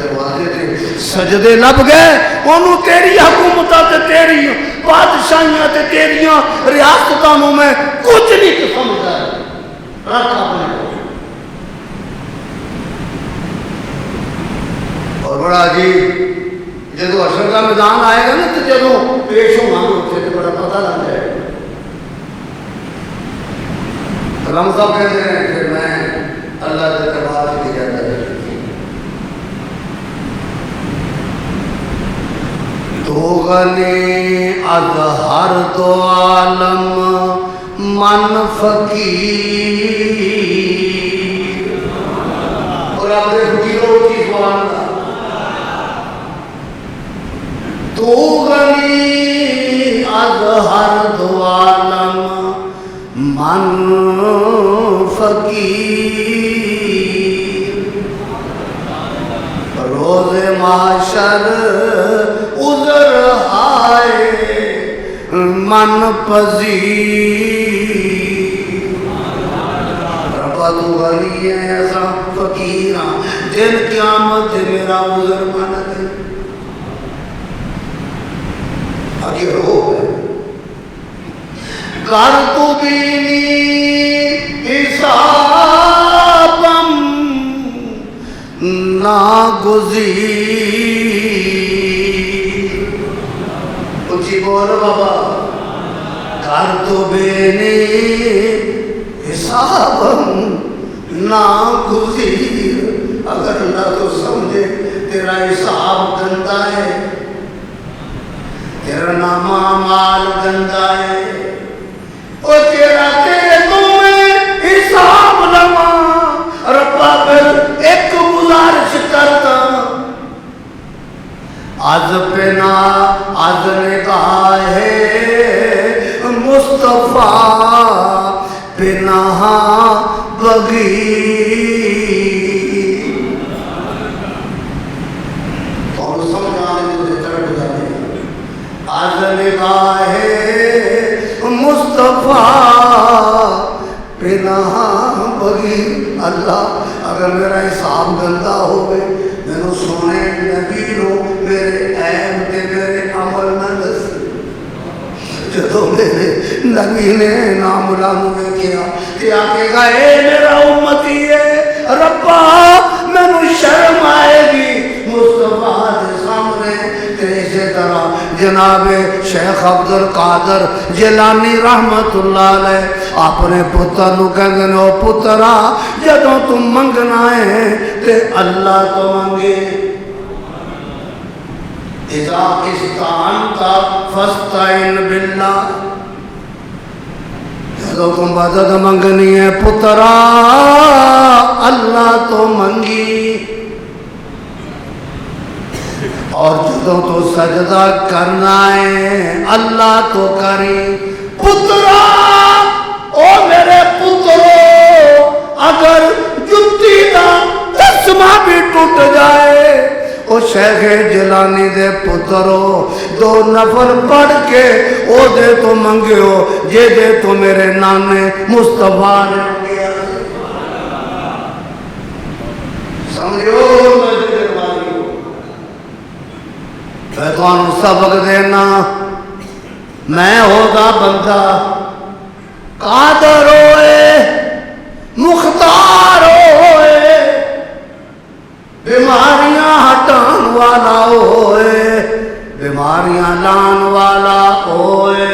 دروازے تے سجدے لب گئے انہوں تیری حکومتاں تے تیری بادشاہیاں تے تیریاں ریاستاں میں کچھ نہیں سمجھتا ہے. رکھ اپنے اور بڑا عجیب جدو حشر کا میدان آئے گا نا تو جدو پیش ہوں ہم اسے تو بڑا پتہ لگ جائے گا. علامہ صاحب کہتے ہیں کہ میں اللہ کے دربار سے جاتا ہے تو غنی از ہر دو عالم من فقیر اور آپ نے فقیروں کی سبحان اللہ تو غنی از ہر دو عالم من فقیر روز معاشر عذر آئے من پذیر ربا تو غنی ہے ایسا فقیر دن قیامت میرا عذر من دے آگے رو ہے کر تو بینی حسابم ناگزیر اچھی بول بابا کر تو بینی حسابم ناگزیر اگر نہ تو سمجھے تیرا حساب گندہ ہے تیرا نام مال گندہ ہے اور تیرا تمہیں حساب لما ربا پھر ایک گزارش کرتا آج پنا آج نگاہ مصطفیٰ پنا بغیر اور سمجھانے تجھے چڑھ جانے آج نگاہ مصطفیٰ پناہ بغیر اللہ اگر میرا حساب گندہ ہوئے میں نے سونے نبی لو میرے عیب دے میرے عمل میں دس جدو میرے نبی نے نام لانوے کیا کیا کہ گا اے میرا امتی ہے ربا میں نے شرم آئے گی مصطفیٰ دے سامنے اسی طرح جناب شیخ عبدالقادر جیلانی رحمت اللہ علیہ اپنے پتر نو کہندے نے او پترا جدوں تم منگنا ہے تے اللہ تو منگے اذا استعنت فاستعن باللہ جدوں تم مدد منگنی ہے پترا اللہ تو منگی اور جدوں تو سجدہ کرنا ہے اللہ تو کری پترا او میرے پترو اگر جتی دا تسمہ بھی ٹوٹ جائے او شیخ جیلانی دے پترو دو نفل پڑھ کے او دے تو منگے ہو جے دے تو میرے نانے مصطفیٰ نے منگیا سمجھو میں تو انہوں سبق دینا میں ہوگا بندہ قادر ہوئے مختار ہوئے بیماریاں ہٹان والا ہوئے بیماریاں لان والا ہوئے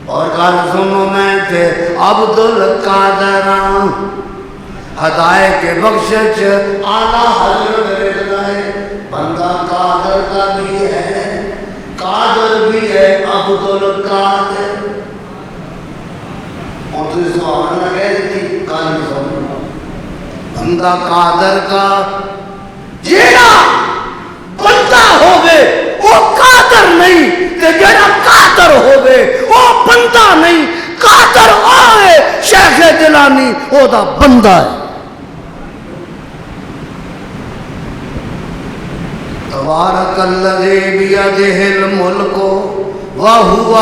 اور کل سنو میں تھے عبدالقادران ہدایت کے بخشش اعلیٰ حضرت رضائے بندہ قادر کا بھی ہے قادر بھی ہے عبدالقادر اور تو اس سوال نہ کہہ دیتی قادر سوال بندہ قادر کا جیڑا بندہ ہوگے وہ قادر نہیں کہ جیڑا قادر ہوگے وہ بندہ نہیں قادر آئے شیخ جیلانی وہ دا بندہ ہے تبارک الذی بیدہ الملک وہو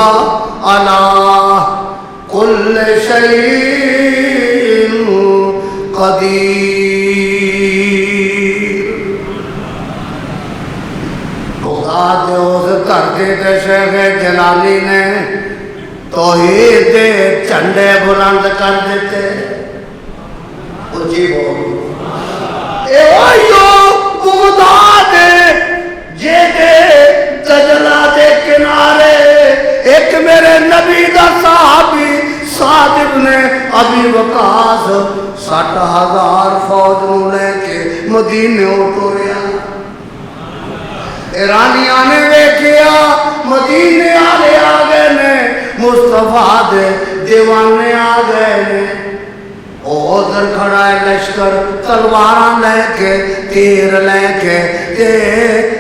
علی کل شیء قدیر خدا دے اس دھرتی تے شیخ جیلانی نے توحید دے جھنڈے بلند کر دیتے اچھی بول اے آئیو بغداد جے دے دجلہ دے کنارے ایک میرے نبی دا صحابی سعد ابن ابی وقاص 60,000 فوج نو لے کے مدینے اٹھوریا ایرانیاں نے ویکھیا مدینے آلے آگے نے مصطفیٰ دے دیوانے آ گئے نے ادھر کھڑا ہے لشکر تلواراں لے کے تیر لے کے تے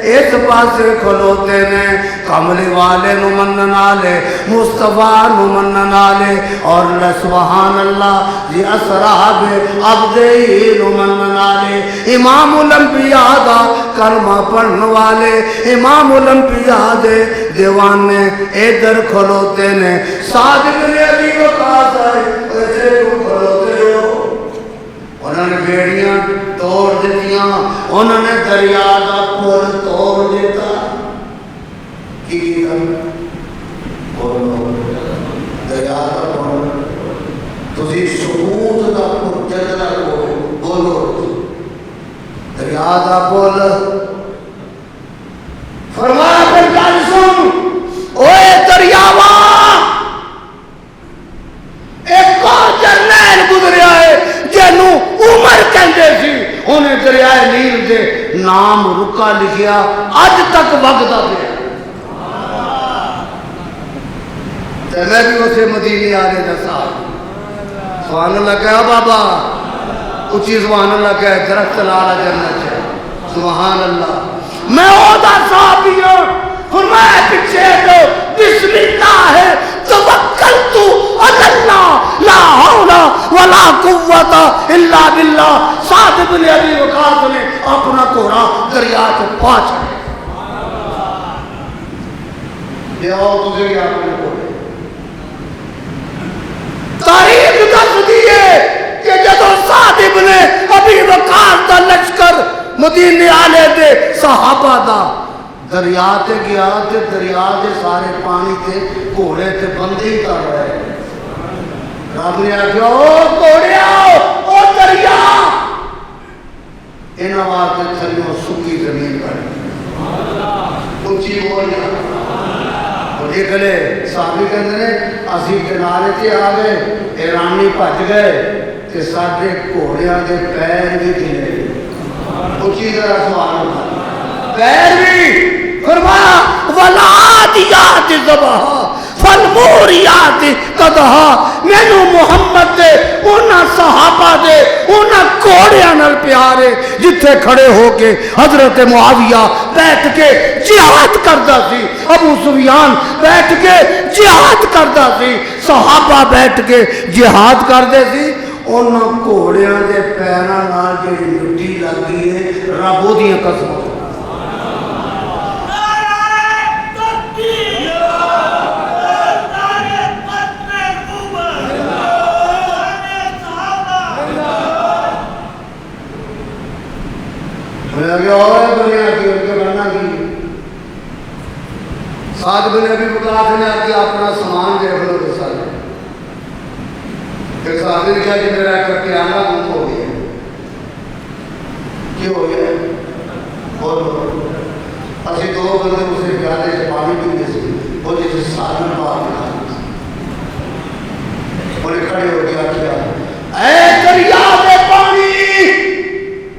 اس پاسے کھلوتے نے کملی والے نو منن والے مصطفیٰ نو منن والے اور سبحان اللہ جی اصحاب عبد ہی نو منن والے امام الانبیاء دا کلمہ پڑھن والے امام الانبیاء دے دیوانے ادھر کھلوتے نے سعد بن ابی وقاص ادھر کھلوتے انہوں نے بیڑیاں توڑ دیتیاں انہوں نے دریا کا پل توڑ دیتا کی دریا کا پل تسی سکوت کا پل جدنا بولو دریا کا پل فرمایا پھر گل سن اوے دریاواں ایک جرنیل گزریا ہے جنوں عمر کہندے سی انہیں دریائے نیل دے نام رکا لکھیا اج تک وگدا پیا تے میں بھی اسے مدینے والے دا صاحب سبحان اللہ کہا بابا اچھی سبحان اللہ کہا درخت لالا جنت ہے سبحان اللہ میں او دا صاحب بھی ہوں فرمایا پیچھے تو بسم اللہ ہے توکلت علی اللہ لا حول ولا قوت الا باللہ سعد بن ابی وقاص نے اپنا گھوڑا دریا سے پا چھڑیا یہ اور تجھے اپنے گھوڑے تاریخ دس دیئے کہ جدو سعد بن ابی وقاص دا لشکر مدینے آلے دے صحابہ دا دریا تے گیا تے دریا دے سارے پانی تے گھوڑے تے بندے ہی کر رہے رب نے آگیا او گھوڑے آؤ او دریا انہاں واسطے چلیو سکی زمین پر اچھی بولیا اور یہ گلے صحابی کہتے ہیں اسی کنارے تے آ گئے ایرانی بھج گئے تے سارے گھوڑیاں دے پیر بھی گلے اچھی طرح سوال پیر بھی فرمایا والعادیات ضبحا فالموریات قدحا مینو محمد دے انہاں صحابہ دے انہاں گھوڑیاں نال پیارے جتھے کھڑے ہو کے حضرت معاویہ بیٹھ کے جہاد کردا سی ابو سفیان بیٹھ کے جہاد کردا سی صحابہ بیٹھ کے جہاد کردے سی انہاں گھوڑیاں دے پیراں نال جڑی مٹی لگی ہے رب اودیاں قسماں سعد بن ابی وقاص نے آگیا اپنا سامان دیکھ لو تو سارے ایک صحابی نے کہا کہ میرا ایک پیالہ گم ہو گیا کیوں ہو گیا بولو اسی دو بندے اسے پیالے سے پانی پینے سے وہ جیسے سعد میں بات نہ انہیں کھڑے ہو گیا کیا اے دریا دے پانی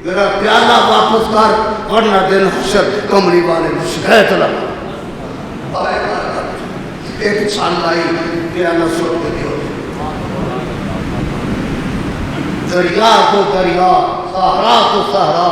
میرا پیالہ واپس کر ورنہ دن حشر کملی والے میں شکایت لگا ایک چھان لائی پیالہ سوٹ کے دیو دریا تو دریا سہرا تو سہرا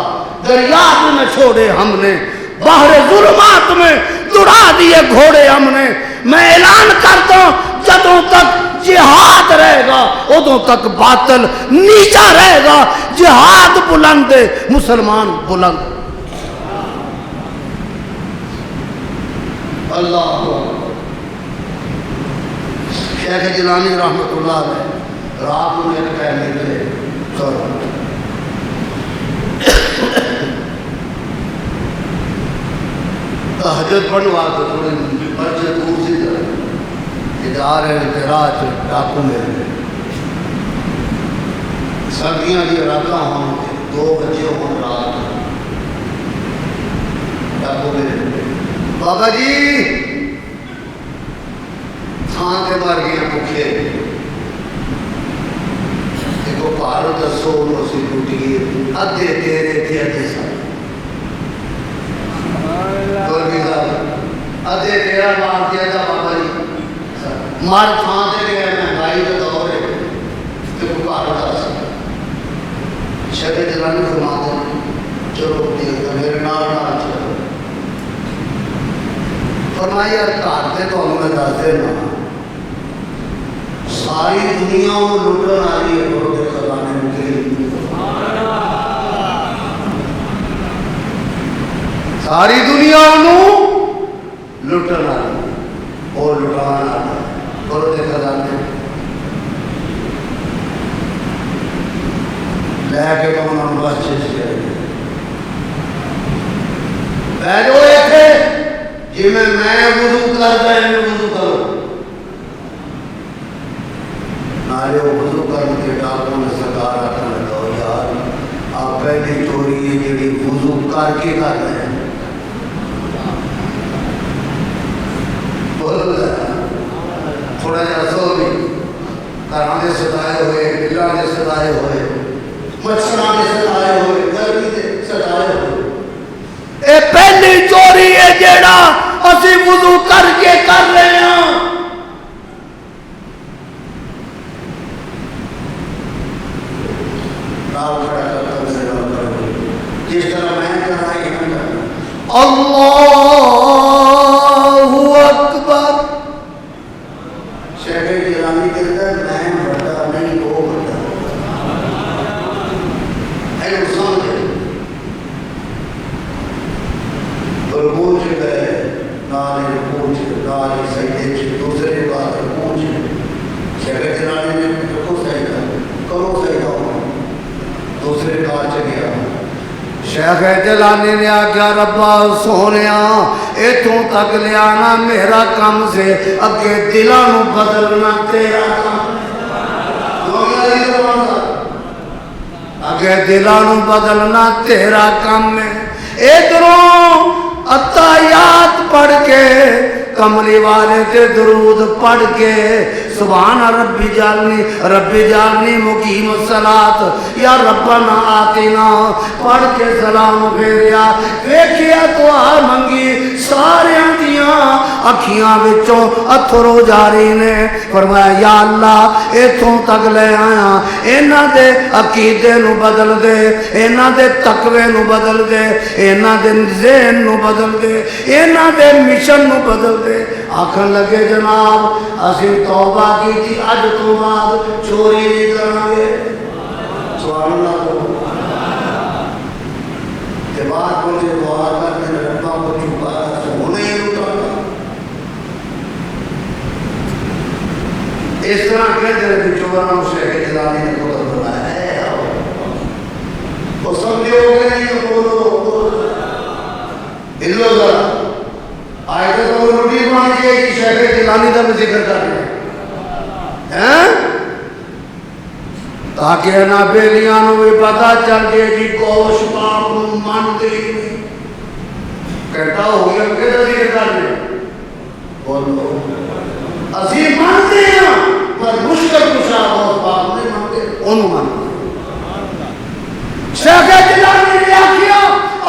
دریا تو نہ چھوڑے ہم نے باہر ظلمات میں دوڑا دیے گھوڑے ہم نے میں اعلان کرتا ہوں جدوں تک جہاد رہے گا ادوں تک باطل نیچا رہے گا جہاد بلند ہے مسلمان بلند اللہ شیخ جیلانی رحمت اللہ علیہ رات میں کہنے لگے کرو تہجد بنوا تو تھوڑے بچے دور سے جا رہے ہیں راج ڈاکو میں سردیاں دی راتاں ہوں 2 بجے ہوں رات ڈاکو میں بابا جی تھان کے مر گیا بکھے دیکھو پہاڑوں دسو انہوں سے ٹوٹی ادھے تیرے تھے ادھے سارے دور بھی صاحب ادھے تیرا مار دیا تھا بابا جی مر تھان سے گیا مہنگائی کا دور ہے کہ کوئی گھر دس شیخ جیلانی فرماتے ہیں چلو میرے نال چلو فرمایا یار گھر سے تمہیں میں دس دینا ساری دنیا لٹن والی ہے گرو کے خزانے کے ساری دنیا لٹن والی اور لٹان والا گرو کے خزانے لے کے تو انہوں نے بس چیز کیا بیٹھو ایتھے جی میں وضو کرتا ہے وضو کرو نارے وضو کرنے کے ڈاکوں نے سرکار رکھنے لگا یار آپ پہلی چوری ہے جی وضو کر کے کر رہے ہیں تھوڑا جا سو بھی گھراں دے ستائے ہوئے بلاں دے ستائے ہوئے مچھراں دے ستائے ہوئے گرمی دے ستائے ہوئے اے پہلی چوری ہے جیڑا اسی وضو کر کے کر رہے ہیں جس طرح میں کہا اللہ اکبر شیخ جیلانی کہتا ہے میں بڑا نہیں وہ بڑا ہے نقصان ہے اور پوچھ گئے نالے پوچھ نالے سجدے دوسرے بات پوچھ شیخ جیلانی نے رکھو سجدہ کرو سجدہ دوسرے کار چ گیا شیخ جیلانی نے آکھیا ربا سونیا ایتھوں تک لیا نا میرا کم سے اگے دلاں نوں بدلنا تیرا کم اگے دلاں نوں بدلنا تیرا کم ہے ادھروں اتحیات پڑھ کے کملی والے تے درود پڑھ کے سبحان ربی جالنی مقیم الصلاۃ یا ربنا آتنا پڑھ کے سلام پھیریا ویکھیا دعا منگی ساریاں دیاں اکھیاں وچوں اتھرو جاری نے فرمایا یا اللہ ایتھوں تک لے آیا انہاں دے عقیدے نو بدل دے انہاں دے تقوی نو بدل دے انہاں دے ذہن نو بدل دے انہاں دے مشن نو بدل دے آکھن لگے جناب اسی توبہ کی تھی اج تو بعد چوری نہیں کرنا گے سبحان اللہ کے بعد مجھے دعا کرنے ربا کو چکا ہونے ہی اٹھانا اس طرح کہتے ہیں کہ چوراں شیخ جیلانی نے قدر بنایا ہے وہ سمجھے ہو گئے نہیں بولو ہلو ذرا آئے تو وہ روٹی بنانی چاہیے کہ شیخ جیلانی کا بھی ذکر کر رہے ہیں تاکہ نہ بیلیاں نو بھی پتا چل گئے جی گوش باپ من گئی کہتا ہو گیا کہ ذکر کر رہے ہیں بولو اسی مانتے ہیں پر مشکل کشا گوش باپ نہیں مانتے انہوں مانتے شیخ جیلانی نے کیا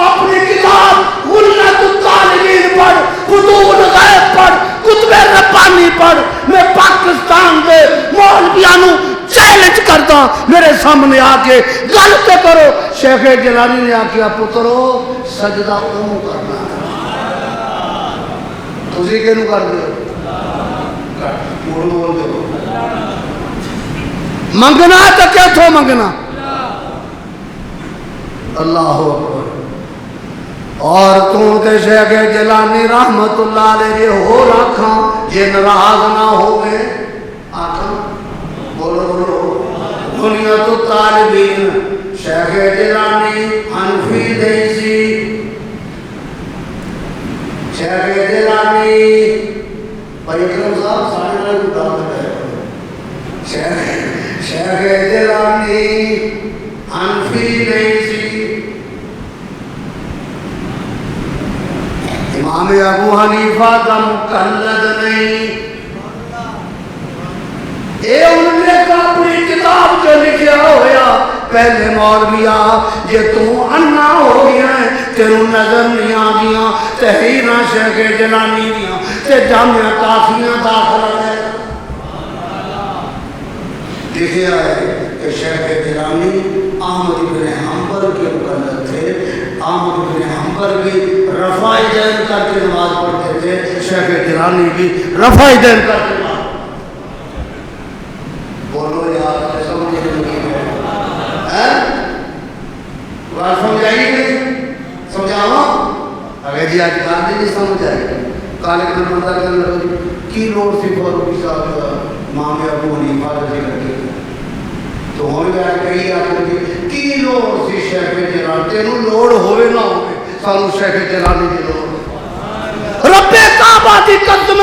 اپنی کتاب غلت الطالبین پڑھ فضول غیب پڑھ کتب ربانی پڑھ میں پاکستان دے مولویانو چیلنج کرتا میرے سامنے آ کے گل تے کرو شیخ جیلانی نے آکھیا پترو سجدہ اونوں کرنا تسی کینوں کر دے بول دے منگنا تے کیتھوں منگنا اللہ اکبر اور تو تے شیخ جیلانی رحمت اللہ علیہ ہو رکھاں جے ناراض نہ ہوئے آکھاں بولو دنیا تو طالبین شیخ جیلانی حنفی دیسی شیخ جیلانی بھائی اکرم صاحب ساڑھے نال اٹھا دے شیخ جیلانی حنفی دیسی امام ابو حنیفہ کا مقلد نہیں اے انہوں نے اپنی کتاب جو لکھیا ہویا پہلے مولویا جے تو انا ہو گیا ہے تیروں نظر نہیں آگیاں تحریرہ شیخ جیلانی دیاں تے جامعہ کافیاں داخل ہے لکھا ہے کہ شیخ جیلانی احمد بن حنبل کے مقلد تھے. احمد بن حنبل بھی رفع دین کر کے نماز پڑھتے تھے، شیخ جیلانی بھی رفع دین کر کے نماز. بولو یار سمجھ نہیں ہے، بات سمجھائی نہیں؟ سمجھاؤ. اگر جی آج بات نہیں سمجھ آئی کالے کا بندہ کرنے لگا کی لوڑ سی فاروقی صاحب ماں میں ابو حنیفہ رضی اللہ عنہ تو ہو گیا کئی آپ کی لوڑ سی شیخ جیلانی. تینوں لوڑ ہوئے نہ ہوئے سانو شیخ جیلانی کی لوڑ. رب کعبہ دی قدم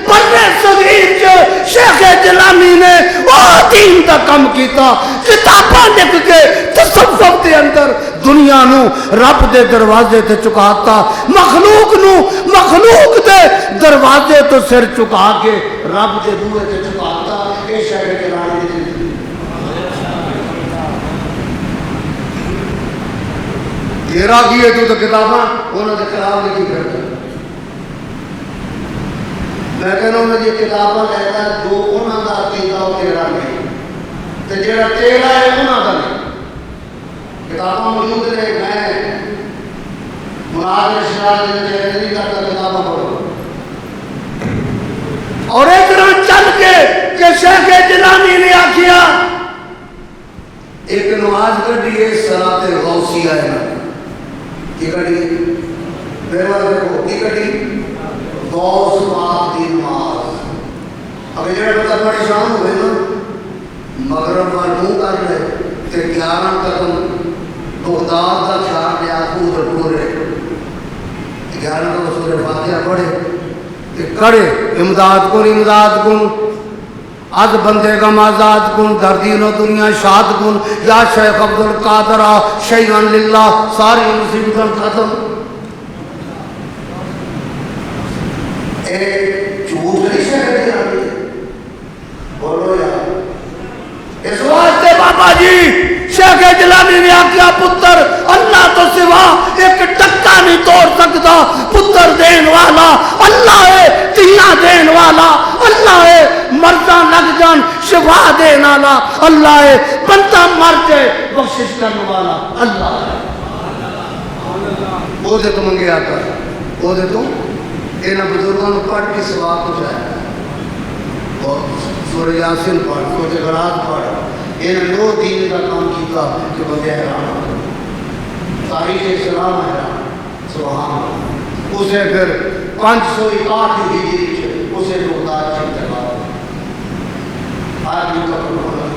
برے صغیر جو شیخ جیلانی نے وہ دین دا کم کیتا، کتاباں لکھ کے تصوف دے اندر دنیا نو رب دے دروازے تے چکاتا، مخلوق نو مخلوق دے دروازے تو سر چکا کے رب دے بوئے تے چکاتا. اے شیخ جیلانی دی تیرا کیے تو کتاباں انہوں نے خلاف لکھی کرتا. میں کہنا انہوں نے کتاباں لینا جو انہوں کا عقیدہ وہ تیرا نہیں تو جڑا تیرا ہے انہوں کا نہیں. کتاباں موجود نے، میں مناظر شرار نہیں کرتا، کتاباں پڑھو. اور ایک طرح چل کے کہ شیخ جیلانی نے آکھیا ایک نماز کڑی ہے صلاۃ غوثیہ ہے نا کی کڑی بیوار دیکھو کی کڑی غوث پاک دی نماز. اب جڑا بندہ بڑی شان ہوئے نا مغرب وال منہ کر لے تے 11 قدم بغداد کا خیال لیا ادھر پورے 11 کا سورہ فاتحہ پڑھے تے کڑے امداد کن از بندے کا آزاد کن در دین و دنیا شاد کن یا شیخ عبدالقادر شیئن للہ ساری مصیبتاں ختم. اے جھوٹ نہیں شیخ جیلانی بولو یار. اس واسطے بابا جی شیخ جیلانی نے آکھیا پتر اللہ تو سوا ایک ٹکا نہیں توڑ سکتا. پتر دین والا اللہ ہے، تیاں دین والا اللہ ہے، مرداں لگ جان شفا دین والا اللہ ہے، بندہ مر جائے بخشش کرنے والا اللہ ہے. وہ دے تو منگے آتا ہے، وہ دے تو انہاں بزرگوں نے پڑھ کے ثواب ہو جائے. اور سورہ یاسین پڑھ، سورہ غلاظ پڑھ، انہاں دو دین کا کام کیتا کہ بندے حیران. تاریخ اسلام حیران سبحان اللہ. اسے پھر 561 ہجری اسے بغداد سے انتقال. آدمی کا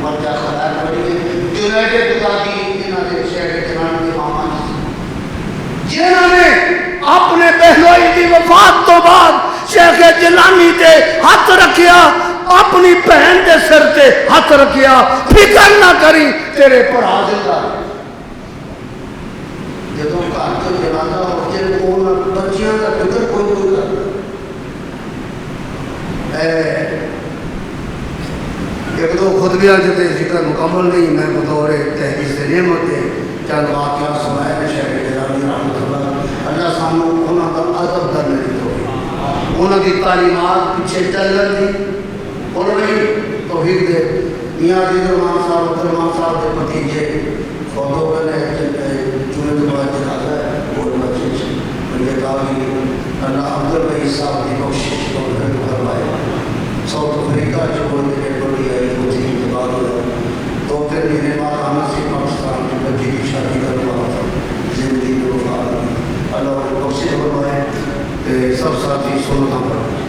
مرجع خطر پڑی ہے. جنید بغدادی انہاں دے شیخ جیلانی کے ماما جی جنہاں نے اپنے بہنوئی دی وفات تو بعد شیخ جیلانی تے ہاتھ رکھیا، اپنی بہن دے سر تے ہاتھ رکھیا، فکر نہ کری تیرے پڑھا زندہ. جدوں گھر تو جنازہ ہو جائے کون بچیاں کا فکر کوئی کرتا. ایک دو خطبیاں جتے ذکر مکمل نہیں، میں بطور تحریز نعمت ہے چند واقعہ سنائے میں شیخ جیلانی رحمۃ اللہ اللہ سامنے انہوں کا ادب کرنے دی تو انہوں کی تعلیمات پیچھے چل رہی تھی. انہوں نے توفیق دے میاں عزیز الرحمان صاحب عبدالرحمان صاحب کے بھتیجے فوتو کرنے جمعے کے بعد جنازہ ہے اور بچے یہ کافی اللہ عبدالرحیم صاحب کی کوشش کو گھر کروائے. ساؤتھ افریقہ جو بولتے